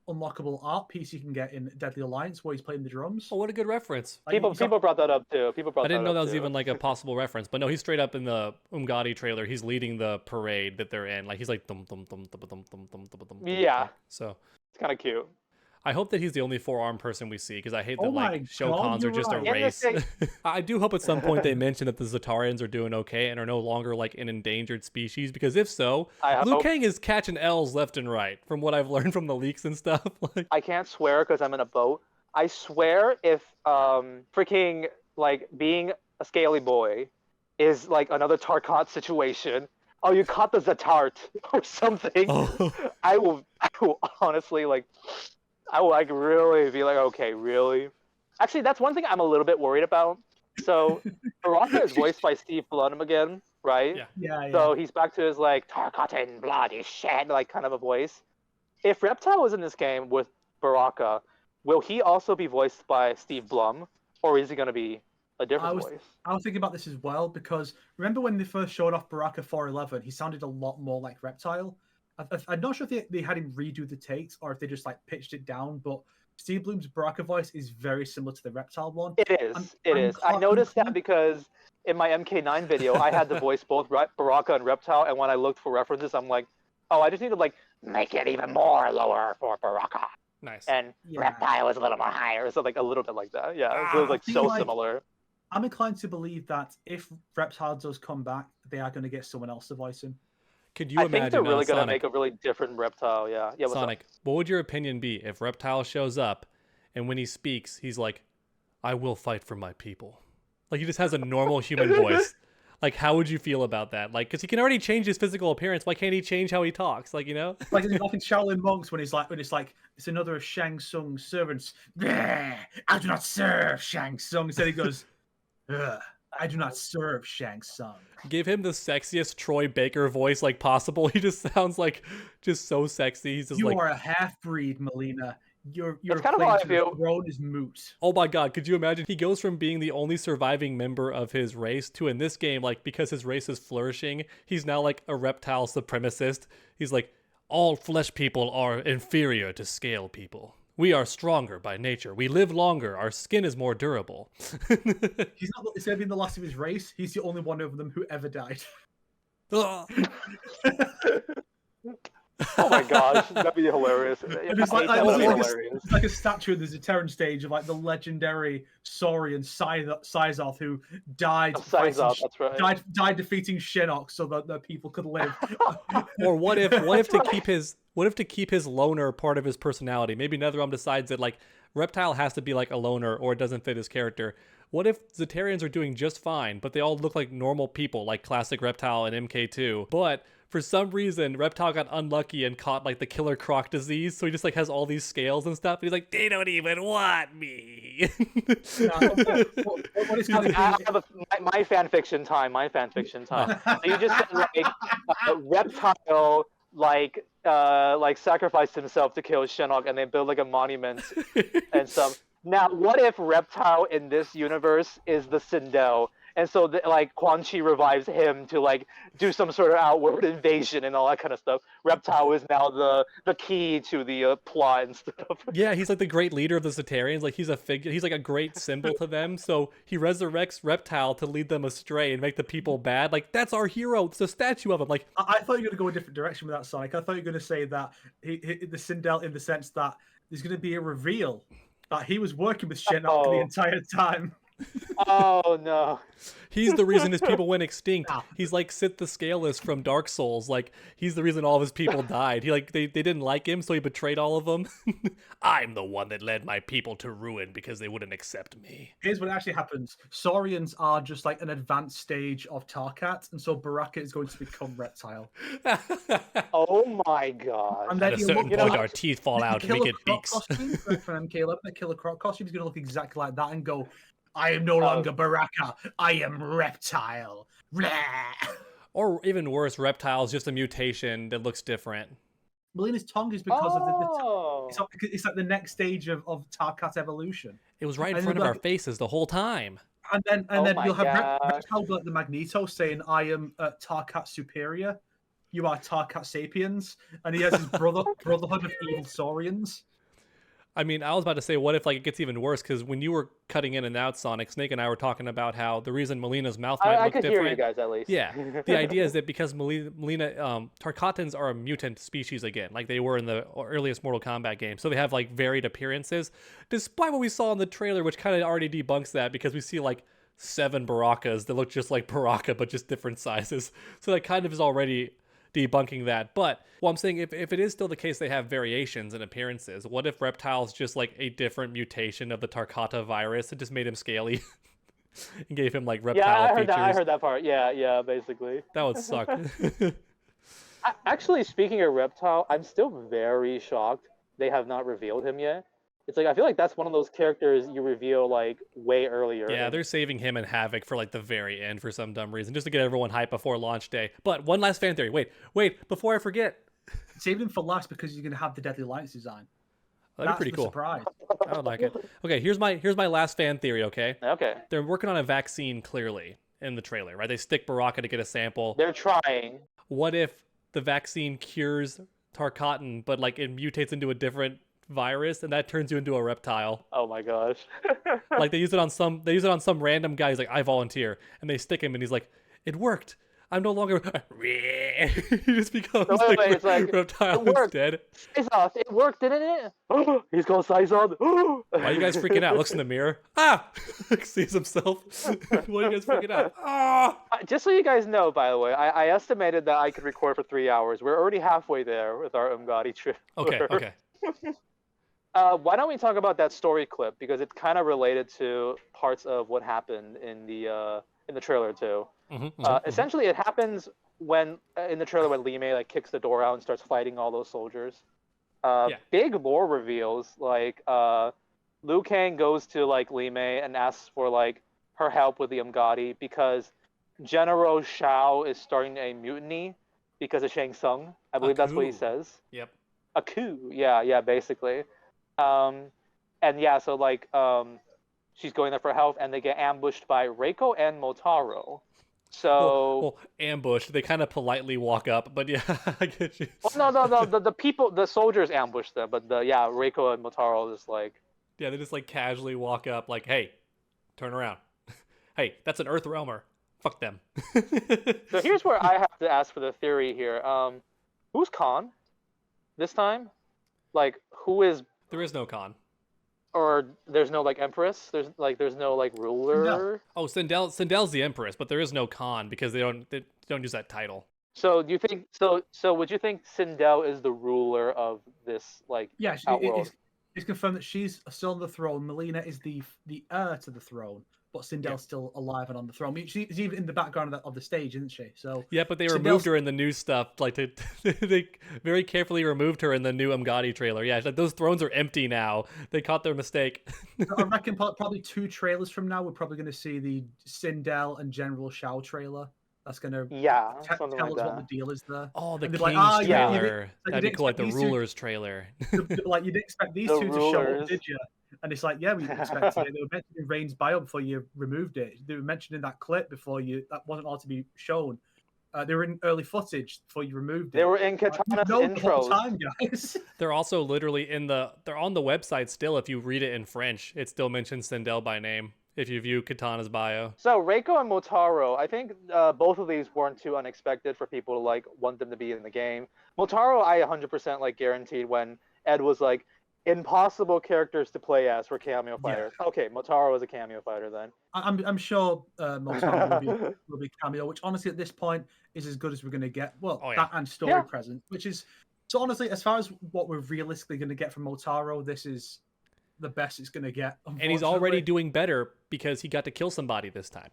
unlockable art piece you can get in Deadly Alliance where he's playing the drums. Oh, what a good reference. Like, people brought that up too. I didn't know that was even like a possible reference, but no, he's straight up in the Umgadi trailer. He's leading the parade that they're in. Like he's like dum dum dum dum dum dum dum dum. Yeah. So it's kind of cute. I hope that he's the only four-arm person we see because I hate that like Shoukons are just a race. I do hope at some point they mention that the Zatarians are doing okay and are no longer like an endangered species, because if so, Liu Kang is catching L's left and right from what I've learned from the leaks and stuff. Like, I can't swear because I'm in a boat. I swear if freaking like being a scaly boy is like another Tarkat situation. Oh, you caught the Zatart or something. Oh. I will honestly like. I would like really be like, okay, really? Actually, that's one thing I'm a little bit worried about. So, Baraka is voiced by Steve Blum again, right? Yeah. So he's back to his like tarkatan bloody shit, like kind of a voice. If Reptile was in this game with Baraka, will he also be voiced by Steve Blum, or is he going to be a different voice? I was thinking about this as well because remember when they first showed off Baraka 411, he sounded a lot more like Reptile. I'm not sure if they had him redo the takes or if they just like pitched it down, but Steve Blum's Baraka voice is very similar to the Reptile one. It is. I noticed that because in my MK9 video, I had the voice both Baraka and Reptile, and when I looked for references, I'm like, oh, I just need to like make it even more lower for Baraka. Nice. and Yeah. Reptile is a little more higher, so like a little bit like that. Yeah, so it's like I so feel like- similar. I'm inclined to believe that if Reptile does come back, they are going to get someone else to voice him. Could you I imagine think they're really gonna Sonic? make a really different Reptile. Yeah, yeah. What's Sonic, what would your opinion be if Reptile shows up and when he speaks, he's like, I will fight for my people. Like he just has a normal human voice. Like, how would you feel about that? Like, because he can already change his physical appearance. Why can't he change how he talks? Like, you know? Like in Shaolin monks when it's like it's another of Shang Tsung's servants. I do not serve Shang Tsung. Instead he goes, I do not serve Shang Tsung. Give him the sexiest Troy Baker voice like possible. He just sounds like just so sexy. He's just You like, are a half breed, Molina. Your That's kind of how claim I to the feel. throne is moot. oh my god, could you imagine? He goes from being the only surviving member of his race to in this game, like because his race is flourishing, he's now like a reptile supremacist. He's like, all flesh people are inferior to scale people. We are stronger by nature. We live longer. Our skin is more durable. He's not. Instead of being the last of his race, he's the only one of them who ever died. Ugh. Oh my gosh, that'd be hilarious. And it's like, That would be like, hilarious. it's like a statue of the Zaterran stage of like the legendary Saurian Sizoth who died, Sizoth, that's right. died defeating Shinnok so that the people could live. Or what if to keep his loner part of his personality? Maybe NetherRealm decides that like Reptile has to be like a loner or it doesn't fit his character. What if Zaterians are doing just fine, but they all look like normal people, like classic Reptile and MK2, but for some reason, Reptile got unlucky and caught like the killer croc disease, so he just like has all these scales and stuff. And he's like, they don't even want me. What is I have my fan fiction time. So you just said like Reptile like sacrificed himself to kill Shinnok, and they build like a monument and stuff. Now, what if Reptile in this universe is the Sindel? And so, like, Quan Chi revives him to, like, do some sort of outward invasion and all that kind of stuff. Reptile is now the key to the plot and stuff. Yeah, he's like the great leader of the Zaterians. Like, he's like a great symbol to them. So he resurrects Reptile to lead them astray and make the people bad. Like, that's our hero. It's a statue of him. Like, I thought you were going to go a different direction with that, Sonic. I thought you were going to say that the Sindel, in the sense that there's going to be a reveal that he was working with Shinnok the entire time. Oh no. He's the reason his people went extinct. He's like Sith the Scaleless from Dark Souls. Like, he's the reason all of his people died. He like they didn't like him, so he betrayed all of them. I'm the one that led my people to ruin because they wouldn't accept me. Here's what actually happens. Saurians are just like an advanced stage of Tarkat, and so Baraka is going to become Reptile. Oh my god. And then At a certain point, our teeth fall out and we get beaks. From MK11, the Killer Croc costume is going to look exactly like that and go, I am no longer Baraka. I am Reptile. Or even worse, Reptile is just a mutation that looks different. Molina's tongue is because of it's like the next stage of Tarkat evolution. It was right in front of our faces the whole time. And then you'll have gosh. Reptile like the Magneto saying, I am Tarkat superior. You are Tarkat sapiens. And he has his brotherhood of evil Saurians. I mean, I was about to say, what if like it gets even worse? Because when you were cutting in and out, Sonic, Snake and I were talking about how the reason Molina's mouth might I look could different. hear you guys at least. Yeah, the idea is that because Molina, Tarkatans are a mutant species again, like they were in the earliest Mortal Kombat game, so they have like varied appearances. Despite what we saw in the trailer, which kind of already debunks that, because we see like 7 Barakas that look just like Baraka but just different sizes. So that kind of is already debunking that. But well, I'm saying if it is still the case they have variations in appearances, what if Reptile's just like a different mutation of the Tarkata virus that just made him scaly and gave him like reptile features? I heard that part. Yeah, basically. That would suck. Actually, speaking of Reptile, I'm still very shocked they have not revealed him yet. It's like I feel like that's one of those characters you reveal like way earlier. Yeah, they're saving him and Havoc for like the very end for some dumb reason, just to get everyone hyped before launch day. But one last fan theory. Wait, before I forget. Save them for last because you're going to have the Deadly Alliance design. That'd be pretty cool. Surprise. I would like it. Okay, here's my last fan theory, okay? Okay. They're working on a vaccine clearly in the trailer, right? They stick Baraka to get a sample. They're trying. What if the vaccine cures Tarkatan, but like it mutates into a different virus and that turns you into a reptile? Oh my gosh. Like they use it on some random guy. He's like, I volunteer, and they stick him and he's like, it worked. I'm no longer. He just becomes wait, it's like, Reptile it worked. instead. Sizoth, it worked, didn't it? He's called Sizoth. Why are you guys freaking out? Looks in the mirror. Ah! Sees himself. Why are you guys freaking out? Ah! Just so you guys know, by the way, I estimated that I could record for 3 hours. We're already halfway there with our Umgadi trip. Okay. Why don't we talk about that story clip, because it's kind of related to parts of what happened in the trailer too. Essentially, it happens when in the trailer when Li Mei like kicks the door out and starts fighting all those soldiers. Big lore reveals, like Liu Kang goes to like Li Mei and asks for like her help with the Umgadi because General Shao is starting a mutiny because of Shang Tsung. I believe that's what he says. Yep. A coup. Yeah, basically. And yeah, so like she's going there for help, and they get ambushed by Reiko and Motaro. So well, ambushed. They kind of politely walk up, but yeah, I get you. Well, no. The soldiers ambush them, but Reiko and Motaro is like. Yeah, they just like casually walk up, like, "Hey, turn around. Hey, that's an Earth Realmer. Fuck them." So here's where I have to ask for the theory here. Who's Khan this time? Like, who is? There is no Khan. Or there's no like Empress. There's no like ruler. No. Oh, Sindel's the Empress, but there is no Khan because they don't use that title. So do you think so? Would you think Sindel is the ruler of this like outworld? It's confirmed that she's still on the throne. Molina is the heir to the throne, but Sindel's still alive and on the throne. I mean, she's even in the background of the stage, isn't she? So yeah, but they removed her in the new stuff. Like they very carefully removed her in the new Umgadi trailer. Yeah, like, those thrones are empty now. They caught their mistake. I reckon probably 2 trailers from now, we're probably going to see the Sindel and General Shao trailer. That's going to tell us what the deal is there. Oh, the King's trailer. That'd be cool, like the Rulers trailer. Like, you didn't expect these two to show up, did you? And it's like, yeah, we expected it. They were mentioned in Rain's bio before you removed it. They were mentioned in that clip before that wasn't all to be shown. They were in early footage before you removed it. They were in Katana's intros. The whole time, guys. They're also literally they're on the website still. If you read it in French, it still mentions Sindel by name. If you view Katana's bio. So Reiko and Motaro, I think both of these weren't too unexpected for people to like want them to be in the game. Motaro, I 100% like guaranteed when Ed was like, impossible characters to play as for cameo fighters. Yeah. Okay, Motaro is a cameo fighter then. I'm sure Motaro will be cameo, which honestly at this point is as good as we're going to get. Well, that and story present, which is so honestly as far as what we're realistically going to get from Motaro, this is the best it's going to get. And he's already doing better because he got to kill somebody this time.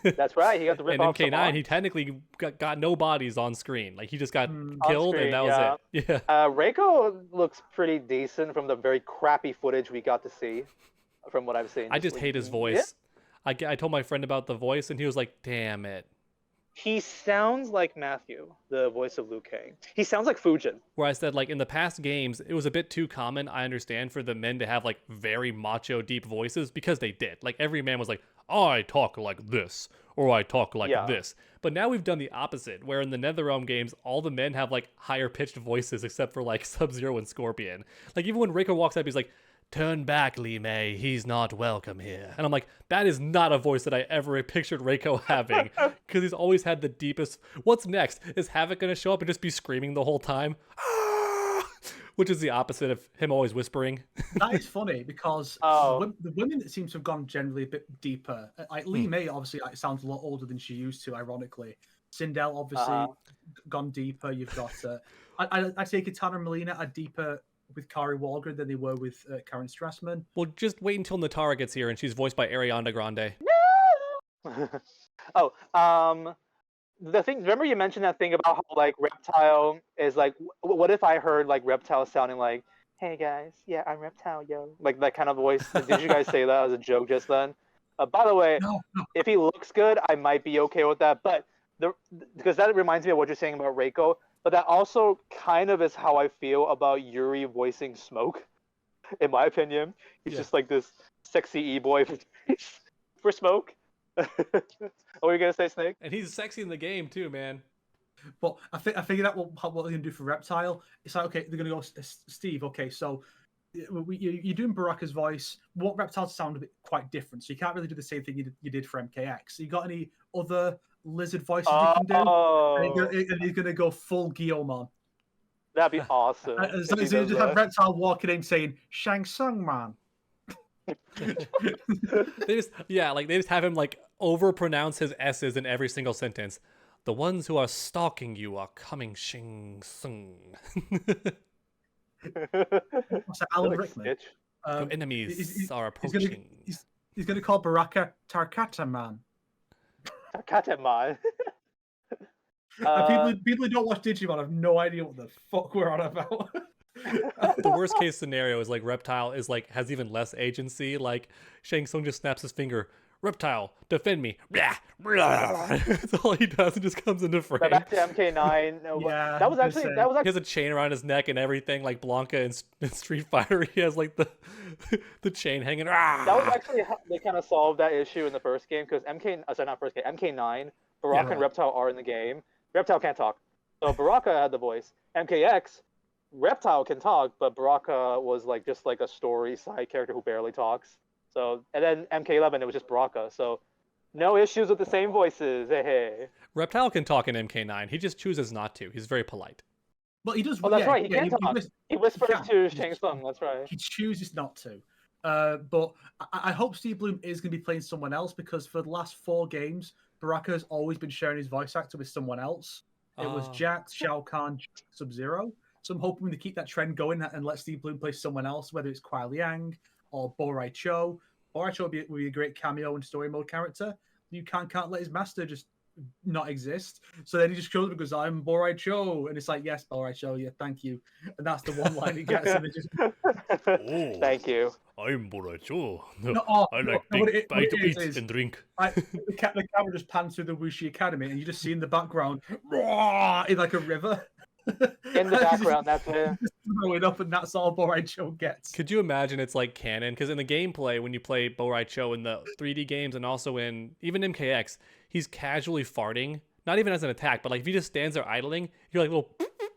That's right. He got to rip off MK9, some he technically got no bodies on screen. Like, he just got killed, and that was it. Yeah. Reiko looks pretty decent from the very crappy footage we got to see, from what I've seen. I just hate his voice. Yeah. I told my friend about the voice, and he was like, damn it. He sounds like Matthew, the voice of Liu Kang. He sounds like Fujin. Where I said, like, in the past games, it was a bit too common, I understand, for the men to have, like, very macho, deep voices, because they did. Like, every man was like, I talk like this, or I talk like this. But now we've done the opposite, where in the NetherRealm games, all the men have, like, higher-pitched voices, except for, like, Sub-Zero and Scorpion. Like, even when Reiko walks up, he's like, turn back, Li Mei. He's not welcome here. And I'm like, that is not a voice that I ever pictured Reiko having, because he's always had the deepest. What's next? Is Havoc going to show up and just be screaming the whole time? Which is the opposite of him always whispering. That is funny because the women that seem to have gone generally a bit deeper. Like Li Mei, obviously, sounds a lot older than she used to, ironically. Sindel, obviously, gone deeper. You've got, I say Katana and Molina are deeper with Kari Walgren than they were with Karen Strassman. Well, just wait until Nitara gets here and she's voiced by Ariana Grande. The thing, remember you mentioned that thing about how like Reptile is like, what if I heard like Reptile sounding like, hey guys, yeah, I'm Reptile, yo. Like that kind of voice. Did you guys say that as a joke just then? By the way, no. If he looks good, I might be okay with that. But because that reminds me of what you're saying about Reiko. But that also kind of is how I feel about Yuri voicing Smoke, in my opinion. He's just like this sexy e-boy for Smoke. What were you going to say, Snake? And he's sexy in the game too, man. But I figured out what they're going to do for Reptile. It's like, okay, they're going to go, Steve, okay, so you're doing Baraka's voice. We want Reptile to sound a bit quite different, so you can't really do the same thing you did for MKX. So you got any other lizard voices you can do. Oh, And he's gonna go full Guillemon. that'd be awesome. So if he you does just have that. Reptile walking in saying Shang Tsung man. They just have him like overpronounce his S's in every single sentence. The ones who are stalking you are coming, Shing Sung. What's that, Alan Like Rickman? Stitch. Your enemies are approaching. He's gonna call Baraka tarkatan man. Tarkatan. People who don't watch Digimon have no idea what the fuck we're on about. The worst case scenario is like Reptile is like has even less agency. Like Shang Tsung just snaps his finger. Reptile, defend me. That's all he does and just comes into frame. Back to MK9. No, Yeah, that was actually he He has a chain around his neck and everything, like Blanca in Street Fighter. He has like the chain hanging. that was actually how they kind of solved that issue in the first game because MK9, Baraka and Reptile are in the game. Reptile can't talk, so Baraka had the voice. MKX, Reptile can talk, but Baraka was like just like a story side character who barely talks. So and then MK11 it was just Baraka. So no issues with the same voices. Hey. Reptile can talk in MK9. He just chooses not to. He's very polite. Well, he does. Oh, that's right. He yeah, can talk. He whispers to Shang Tsung. That's right. He chooses not to. But I hope Steve Bloom is going to be playing someone else because for the last 4 games, Baraka has always been sharing his voice actor with someone else. It was Jax, Shao Kahn, Sub-Zero. So I'm hoping to keep that trend going and let Steve Bloom play someone else, whether it's Kuai Liang or Bo Rai Cho. Bo Rai Cho would be a great cameo and story mode character. You can't let his master just not exist. So then he just shows up and goes, I'm Bo Rai Cho. And it's like, yes, Bo Rai Cho, yeah, thank you. And that's the one line he gets. And it just... Thank you. I'm Bo Rai Cho. I like to eat and drink. The camera just pans through the Wuxi Academy and you just see in the background, in like a river. In the background, that's it. Throw it up and that's all Bo Rai Cho gets. Could you imagine it's like canon? Because in the gameplay, when you play Bo Rai Cho in the 3D games and also in even MKX, he's casually farting. Not even as an attack, but like if he just stands there idling, you're like little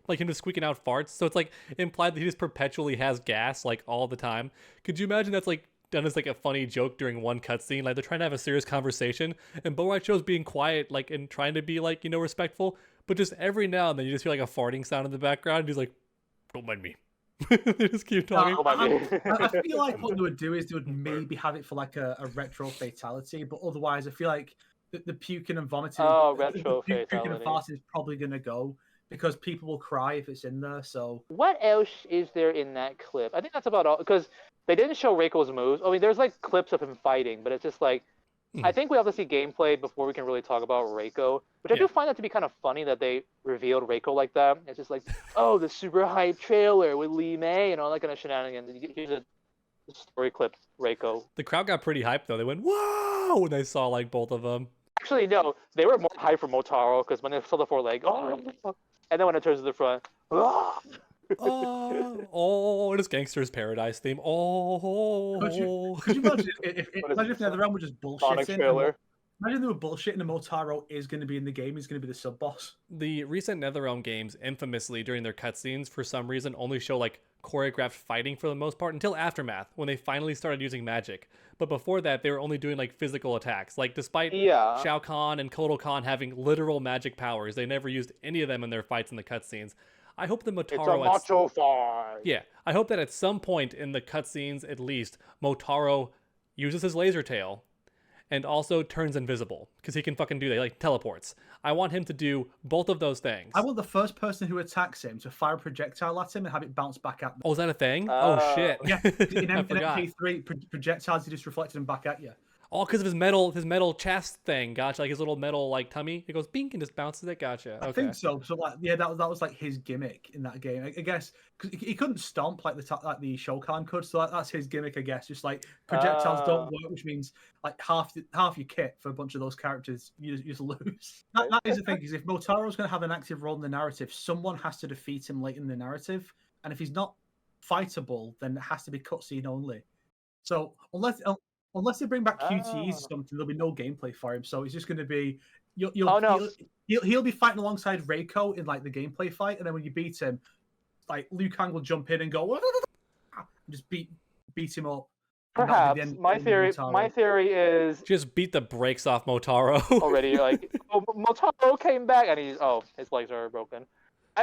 like him just squeaking out farts. So it's like implied that he just perpetually has gas like all the time. Could you imagine that's like done as like a funny joke during one cutscene? Like they're trying to have a serious conversation and Bo Rai Cho's being quiet like and trying to be like, respectful. But just every now and then you just hear like a farting sound in the background. And he's like, don't mind me. They just keep talking. I feel like what they would do is they would maybe have it for like a retro fatality, but otherwise I feel like the puking and vomiting, retro puking and fatality. farting is probably going to go because people will cry if it's in there. So What else is there in that clip? I think that's about all because they didn't show Reiko's moves. I mean, there's like clips of him fighting, but it's just like I think we have to see gameplay before we can really talk about Reiko, which I do find that to be kind of funny that they revealed Reiko like that. It's just like, oh, the super hype trailer with Lee May and all that kind of shenanigans. Here's a story clip, Reiko. The crowd got pretty hyped though. They went, whoa, when they saw like both of them. Actually, no, they were more hyped for Motaro because when they saw the 4 leg, oh, and then when it turns to the front, oh. It's Gangster's Paradise theme. Could you imagine if NetherRealm were just bullshitting? Imagine they were bullshitting and Motaro is going to be in the game. He's going to be the sub boss. The recent NetherRealm games, infamously during their cutscenes, for some reason only show like choreographed fighting for the most part until Aftermath, when they finally started using magic. But before that, they were only doing like physical attacks. Like despite Shao Kahn and Kotal Kahn having literal magic powers, they never used any of them in their fights in the cutscenes. I hope the Motaro. It's a macho fight. Yeah, I hope that at some point in the cutscenes, at least, Motaro uses his laser tail and also turns invisible because he can fucking do that, like teleports. I want him to do both of those things. I want the first person who attacks him to fire a projectile at him and have it bounce back at them. Oh, is that a thing? Oh shit! Yeah, in MP3, projectiles are just reflected them back at you. Oh, because of his metal chest thing. Gotcha. Like his little metal like tummy. It goes bink and just bounces it. Gotcha. Okay. I think so. So like, yeah, that was like his gimmick in that game. I guess because he couldn't stomp like the Shokan could. So that's his gimmick, I guess. Just like projectiles don't work, which means like half your kit for a bunch of those characters you just lose. That is the thing. Is if Motaro's going to have an active role in the narrative, someone has to defeat him late in the narrative, and if he's not fightable, then it has to be cutscene only. So unless they bring back QTEs or something, there'll be no gameplay for him. So it's just going to be he'll be fighting alongside Reiko in like the gameplay fight, and then when you beat him, like Liu Kang will jump in and go and just beat him up. and that'll be Perhaps the end my of theory. Motaro. My theory is Just beat the brakes off Motaro. already like, oh, Motaro came back, and his legs are broken.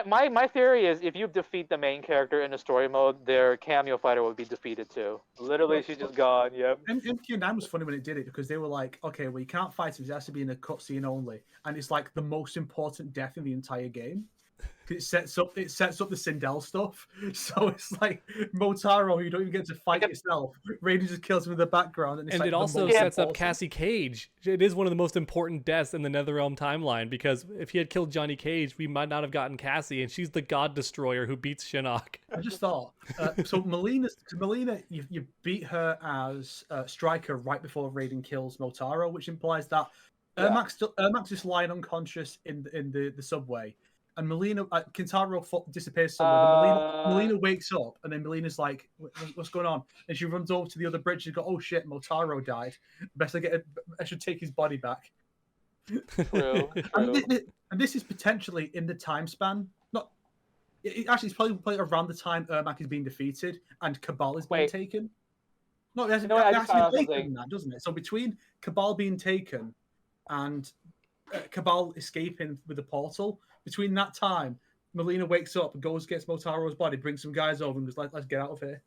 My theory is if you defeat the main character in the story mode, their cameo fighter will be defeated too. Literally, she's just gone. Yep. MQ9 was funny when it did it because they were like, okay, well, you can't fight him. It has to be in a cutscene only, and it's like the most important death in the entire game. It sets up the Sindel stuff, so it's like Motaro, you don't even get to fight yourself. Raiden just kills him in the background, and, it's And like it also most sets up important. Cassie Cage. It is one of the most important deaths in the NetherRealm timeline because if he had killed Johnny Cage, we might not have gotten Cassie, and she's the God Destroyer who beats Shinnok. I just thought, so Molina, you beat her as Striker right before Raiden kills Motaro, which implies that Ermac's just lying unconscious in the subway. And Molina, Kintaro disappears somewhere. Molina wakes up, and then Molina's like, "What's going on?" And she runs over to the other bridge and goes, "Oh shit, Motaro died. I should take his body back." True. And this is potentially in the time span. Actually, it's probably around the time Ermac is being defeated and Cabal is being taken. No, it hasn't. I just found out later something. than that, doesn't it? So between Cabal being taken and Cabal escaping with the portal, between that time, Molina wakes up and gets Motaro's body, brings some guys over, and goes, "Let's get out of here."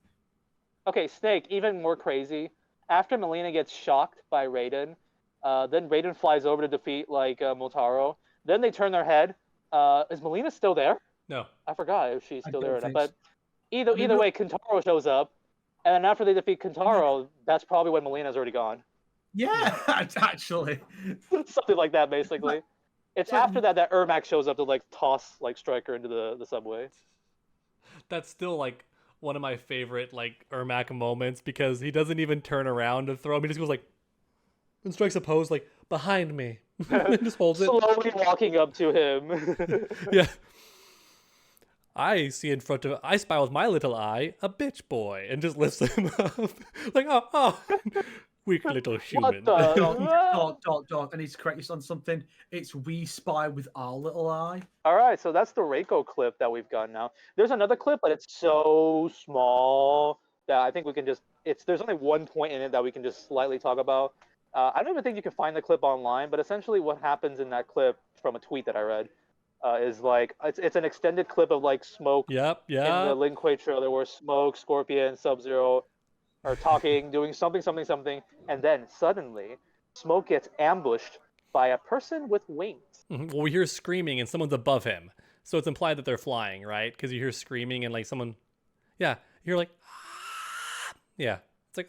Okay, Snake, even more crazy. After Molina gets shocked by Raiden, then Raiden flies over to defeat Motaro. Then they turn their head. Is Molina still there? No. I forgot if she's still there or not. think But so. either way, Kintaro shows up, and then after they defeat Kintaro, that's probably when Molina's already gone. Yeah, actually. Something like that, basically. It's after that Ermac shows up to toss Striker into the subway. That's still one of my favorite Ermac moments because he doesn't even turn around to throw him. He just goes and strikes a pose behind me. And just holds it. Slowly walking up to him. Yeah. I spy with my little eye a bitch boy and just lifts him up. Oh. Weak little human. What the? Dog. I need to correct you on something. It's we spy with our little eye. All right, so that's the Reiko clip that we've got now. There's another clip, but it's so small that I think we can just. There's only one point in it that we can just slightly talk about. I don't even think you can find the clip online, but essentially what happens in that clip from a tweet that I read is it's an extended clip of Smoke. Yep. In the Lin Kuei trailer where Smoke, Scorpion, Sub-Zero are talking, doing something, and then suddenly Smoke gets ambushed by a person with wings. Well, we hear screaming and someone's above him, so it's implied that they're flying, right? Because you hear screaming and someone, you're yeah, it's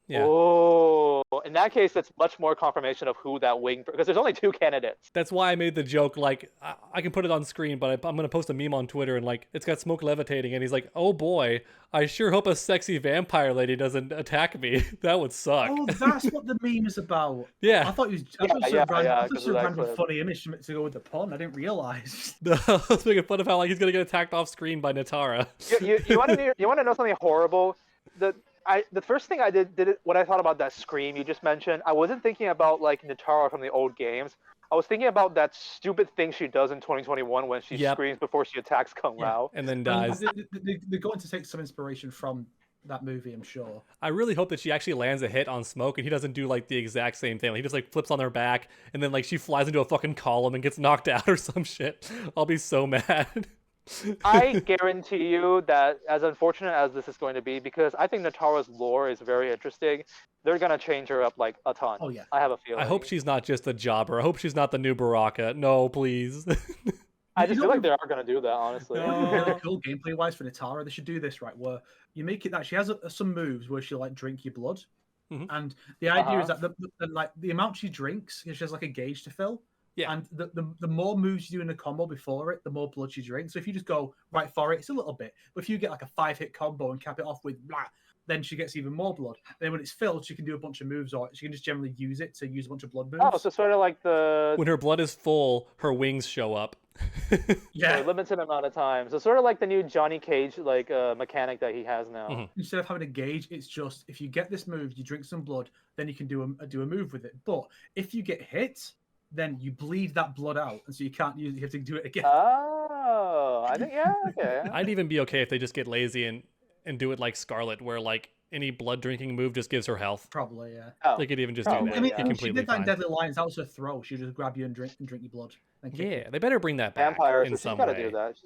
yeah. Oh, in that case, that's much more confirmation of who that wing, because there's only two candidates. That's why I made the joke, I can put it on screen, but I'm going to post a meme on Twitter, and, it's got Smoke levitating, and he's like, oh boy, I sure hope a sexy vampire lady doesn't attack me. That would suck. Oh, that's what the meme is about. Yeah. I thought it was a random funny image to go with the pun. I didn't realize. I was making fun of how, he's going to get attacked off screen by Nitara. You want to know something horrible? The first thing I did when I thought about that scream you just mentioned, I wasn't thinking about Nitara from the old games. I was thinking about that stupid thing she does in 2021 when she screams before she attacks Kung Lao. And then dies. They're going to take some inspiration from that movie, I'm sure. I really hope that she actually lands a hit on Smoke and he doesn't do the exact same thing. He just flips on her back and then she flies into a fucking column and gets knocked out or some shit. I'll be so mad. I guarantee you that, as unfortunate as this is going to be, because I think Nitara's lore is very interesting, they're going to change her up a ton. Oh, yeah. I have a feeling. I hope she's not just a jobber. I hope she's not the new Baraka. No, please. I just feel like they are going to do that, honestly. Really cool gameplay-wise for Nitara. They should do this, right, where you make it that she has some moves where she'll drink your blood. Mm-hmm. And the idea is that the amount she drinks, she has a gauge to fill. Yeah. And the more moves you do in a combo before it, the more blood she drinks. So if you just go right for it, it's a little bit. But if you get a 5-hit combo and cap it off with blah, then she gets even more blood. And then when it's filled, she can do a bunch of moves, or she can just generally use it to use a bunch of blood moves. Oh, so sort of like when her blood is full, her wings show up. Yeah, a limited amount of time. So sort of like the new Johnny Cage mechanic that he has now. Mm-hmm. Instead of having a gauge, it's just if you get this move, you drink some blood, then you can do a move with it. But if you get hit, then you bleed that blood out, and so you can't use it. You have to do it again. Oh, I think okay. I'd even be okay if they just get lazy and do it like Scarlet, where any blood drinking move just gives her health. Probably, yeah. Oh, They could even just probably, do I that. mean, yeah. Be she completely did that in fine. Deadly Alliance. That was her throw. She just grab you and drink your blood. And kick Yeah, you. they better bring that back vampire, in so she's some got to way. do that.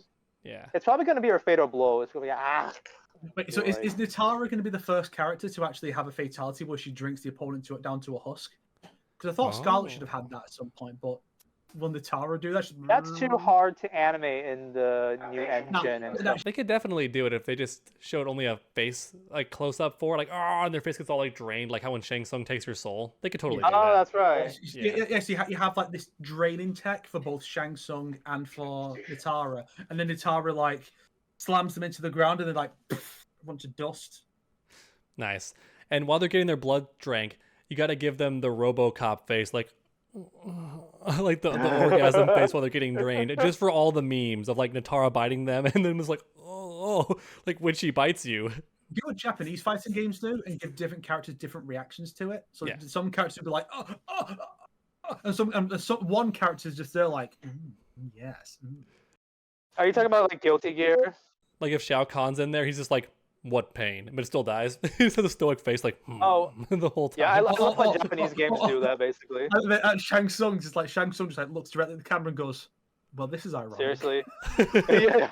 Yeah. It's probably going to be her fatal blow. It's going to be Wait, so is Nitara going to be the first character to actually have a fatality where she drinks the opponent down to a husk? Because I thought Scarlet should have had that at some point, but will Nitara do that? That's too hard to animate in the new engine and stuff. They could definitely do it if they just showed only a face, like close up for, like, oh, and their face gets all like drained, like how when Shang Tsung takes her soul. They could totally do that. Oh, that's right. Yes, you have like this draining tech for both Shang Tsung and for Nitara, and then Nitara like slams them into the ground and they're like a bunch of dust. Nice. And while they're getting their blood drank, you got to give them the RoboCop face, like like the orgasm face while they're getting drained, just for all the memes of like Nitara biting them, and then it's like, oh, like when she bites you. Do what Japanese fighting games do, and give different characters different reactions to it. So Yeah. some characters will be like, and some one character is just there like, yes. Are you talking about like Guilty Gear? Like if Shao Kahn's in there, he's just like, what pain? But it still dies. He's with a stoic face, like, the whole time. Yeah, I love when Japanese games do that, basically. And Shang Tsung just like looks directly at the camera and goes, "Well, this is ironic." Seriously. Yeah.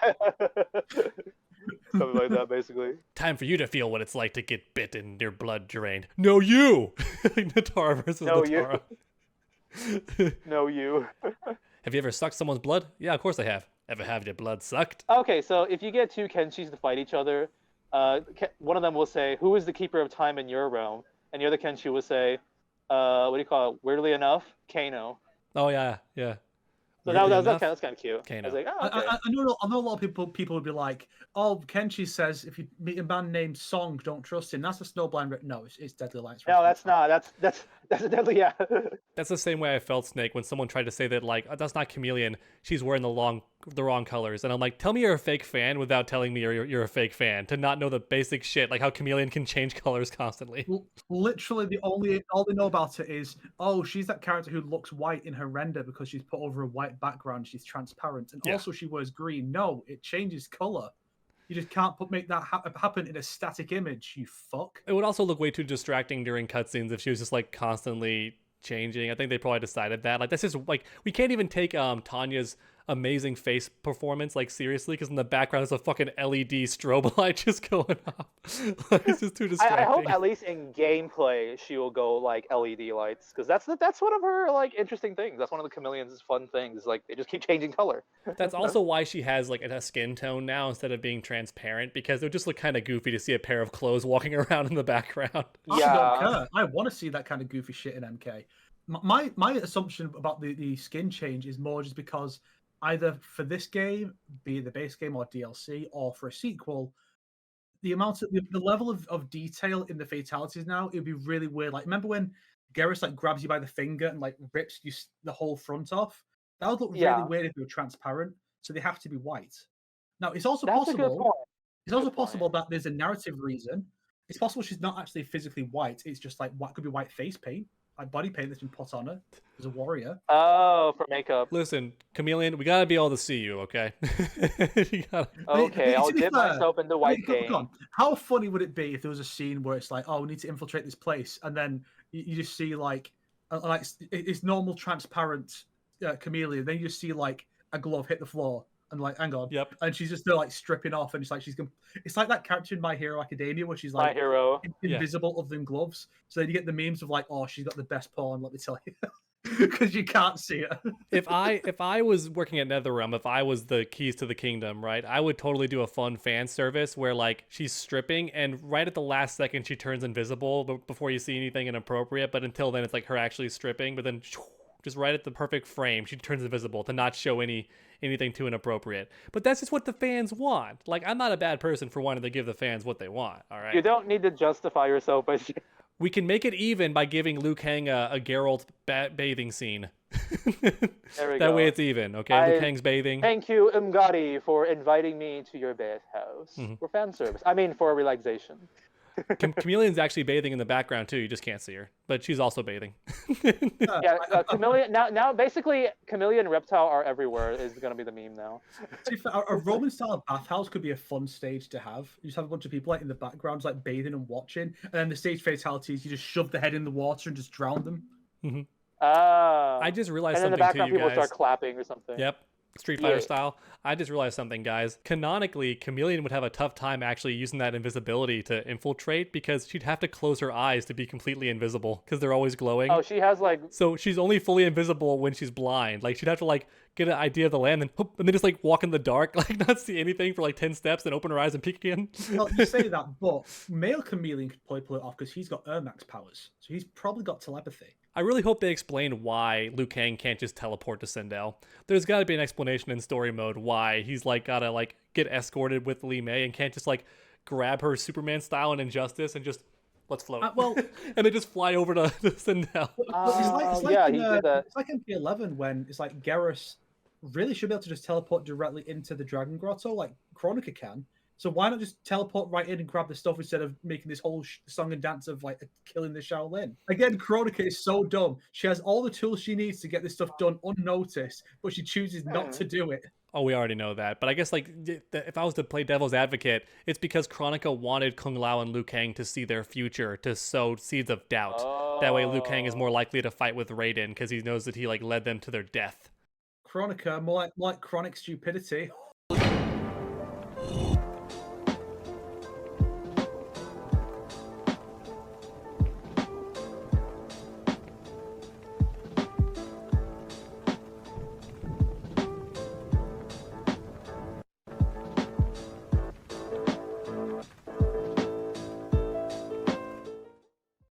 Something like that, basically. Time for you to feel what it's like to get bit and your blood drained. No, you! Nitara versus No, Nitara. No, you. Have you ever sucked someone's blood? Yeah, of course I have. Ever have your blood sucked? Okay, so if you get two Kenshis to fight each other, one of them will say, "Who is the keeper of time in your realm?" And the other Kenshi will say, "What do you call it? Weirdly enough, Kano." Oh yeah, yeah. So that's kind of cute. Kano. I was like, oh, okay. I know a lot of people would be like, "Oh, Kenshi says if you meet a man named Song, don't trust him." That's a Snowblind. No, it's Deadly Alliance. No, that's not. That's a deadly. Yeah. That's the same way I felt, Snake, when someone tried to say that, like, that's not Chameleon. She's wearing the wrong colors. And I'm like, tell me you're a fake fan without telling me you're a fake fan, to not know the basic shit, like how Chameleon can change colors constantly. Literally, all they know about it is, oh, she's that character who looks white in her render because she's put over a white background. She's transparent, and also she wears green. No, it changes color. You just can't make that happen in a static image. You fuck. It would also look way too distracting during cutscenes if she was just like constantly changing. I think they probably decided that. Like, that's just like, we can't even take Tanya's amazing face performance like seriously, because in the background is a fucking LED strobe light just going off. Like, it's just too distracting. I hope at least in gameplay she will go like LED lights, because that's one of her like interesting things. That's one of the Chameleon's fun things. Like, they just keep changing color. That's also why she has like a skin tone now instead of being transparent, because it would just look kind of goofy to see a pair of clothes walking around in the background. I don't care. I want to see that kind of goofy shit in MK. My assumption about the skin change is more just because either for this game, be it the base game or DLC, or for a sequel, the level of detail in the fatalities now, it would be really weird. Like, remember when Garrus like grabs you by the finger and like rips you the whole front off? That would look really weird if they were transparent. So they have to be white. Now, it's also possible. It's also possible that there's a narrative reason. It's possible she's not actually physically white. It's just like what could be white face paint, like body paint that's been put on her as a warrior. Oh, for makeup. Listen, Chameleon, we gotta be able to see you, okay? Okay, I'll dip myself into white paint. How funny would it be if there was a scene where it's like, oh, we need to infiltrate this place, and then you just see like it's normal transparent Chameleon, then you just see like a glove hit the floor, and like, hang on, yep, and she's just there like stripping off, and it's like it's like that character in My Hero Academia where she's like invisible other than gloves. So then you get the memes of like, oh, she's got the best porn, let me tell you. Because you can't see it. If I was working at NetherRealm, if I was the keys to the kingdom, right, I would totally do a fun fan service where like she's stripping and right at the last second she turns invisible before you see anything inappropriate, but until then it's like her actually stripping, but then just right at the perfect frame she turns invisible to not show anything too inappropriate. But that's just what the fans want. Like, I'm not a bad person for wanting to give the fans what they want, all right? You don't need to justify yourself by... We can make it even by giving Liu Kang a Geralt bathing scene. That way it's even, okay? Liu Kang's bathing. Thank you, Umgadi, for inviting me to your bathhouse for fan service. I mean, for relaxation. Chameleon's actually bathing in the background too. You just can't see her, but she's also bathing. Yeah, Chameleon. Now, basically, Chameleon and Reptile are everywhere. Is going to be the meme now. A Roman style bathhouse could be a fun stage to have. You just have a bunch of people like in the background, like bathing and watching, and then the stage fatalities. You just shove the head in the water and just drown them. Mm-hmm. I I just realized and in the something background, too, you people guys. start clapping or something. Yep. Street Fighter Yeah. style. I just realized something, guys. Canonically, Chameleon would have a tough time actually using that invisibility to infiltrate because she'd have to close her eyes to be completely invisible because they're always glowing. Oh, she has like. So she's only fully invisible when she's blind. Like she'd have to like get an idea of the land and whoop, and then just like walk in the dark, like not see anything for like 10 steps and open her eyes and peek again. Well, you say that, but male Chameleon could probably pull it off because he's got Ermax powers, so he's probably got telepathy. I really hope they explain why Liu Kang can't just teleport to Sindel. There's got to be an explanation in story mode why he's like gotta like get escorted with Li Mei and can't just like grab her Superman style in Injustice and just let's float. Well, and they just fly over to Sindel. Yeah, he did that. It's like MP11 when it's like Garrus really should be able to just teleport directly into the Dragon Grotto like Kronika can. So why not just teleport right in and grab the stuff instead of making this whole song and dance of like killing the Shaolin? Again, Kronika is so dumb. She has all the tools she needs to get this stuff done unnoticed, but she chooses not to do it. Oh, we already know that. But I guess like if I was to play devil's advocate, it's because Kronika wanted Kung Lao and Liu Kang to see their future, to sow seeds of doubt. That way Liu Kang is more likely to fight with Raiden because he knows that he like led them to their death. Kronika, more like chronic stupidity.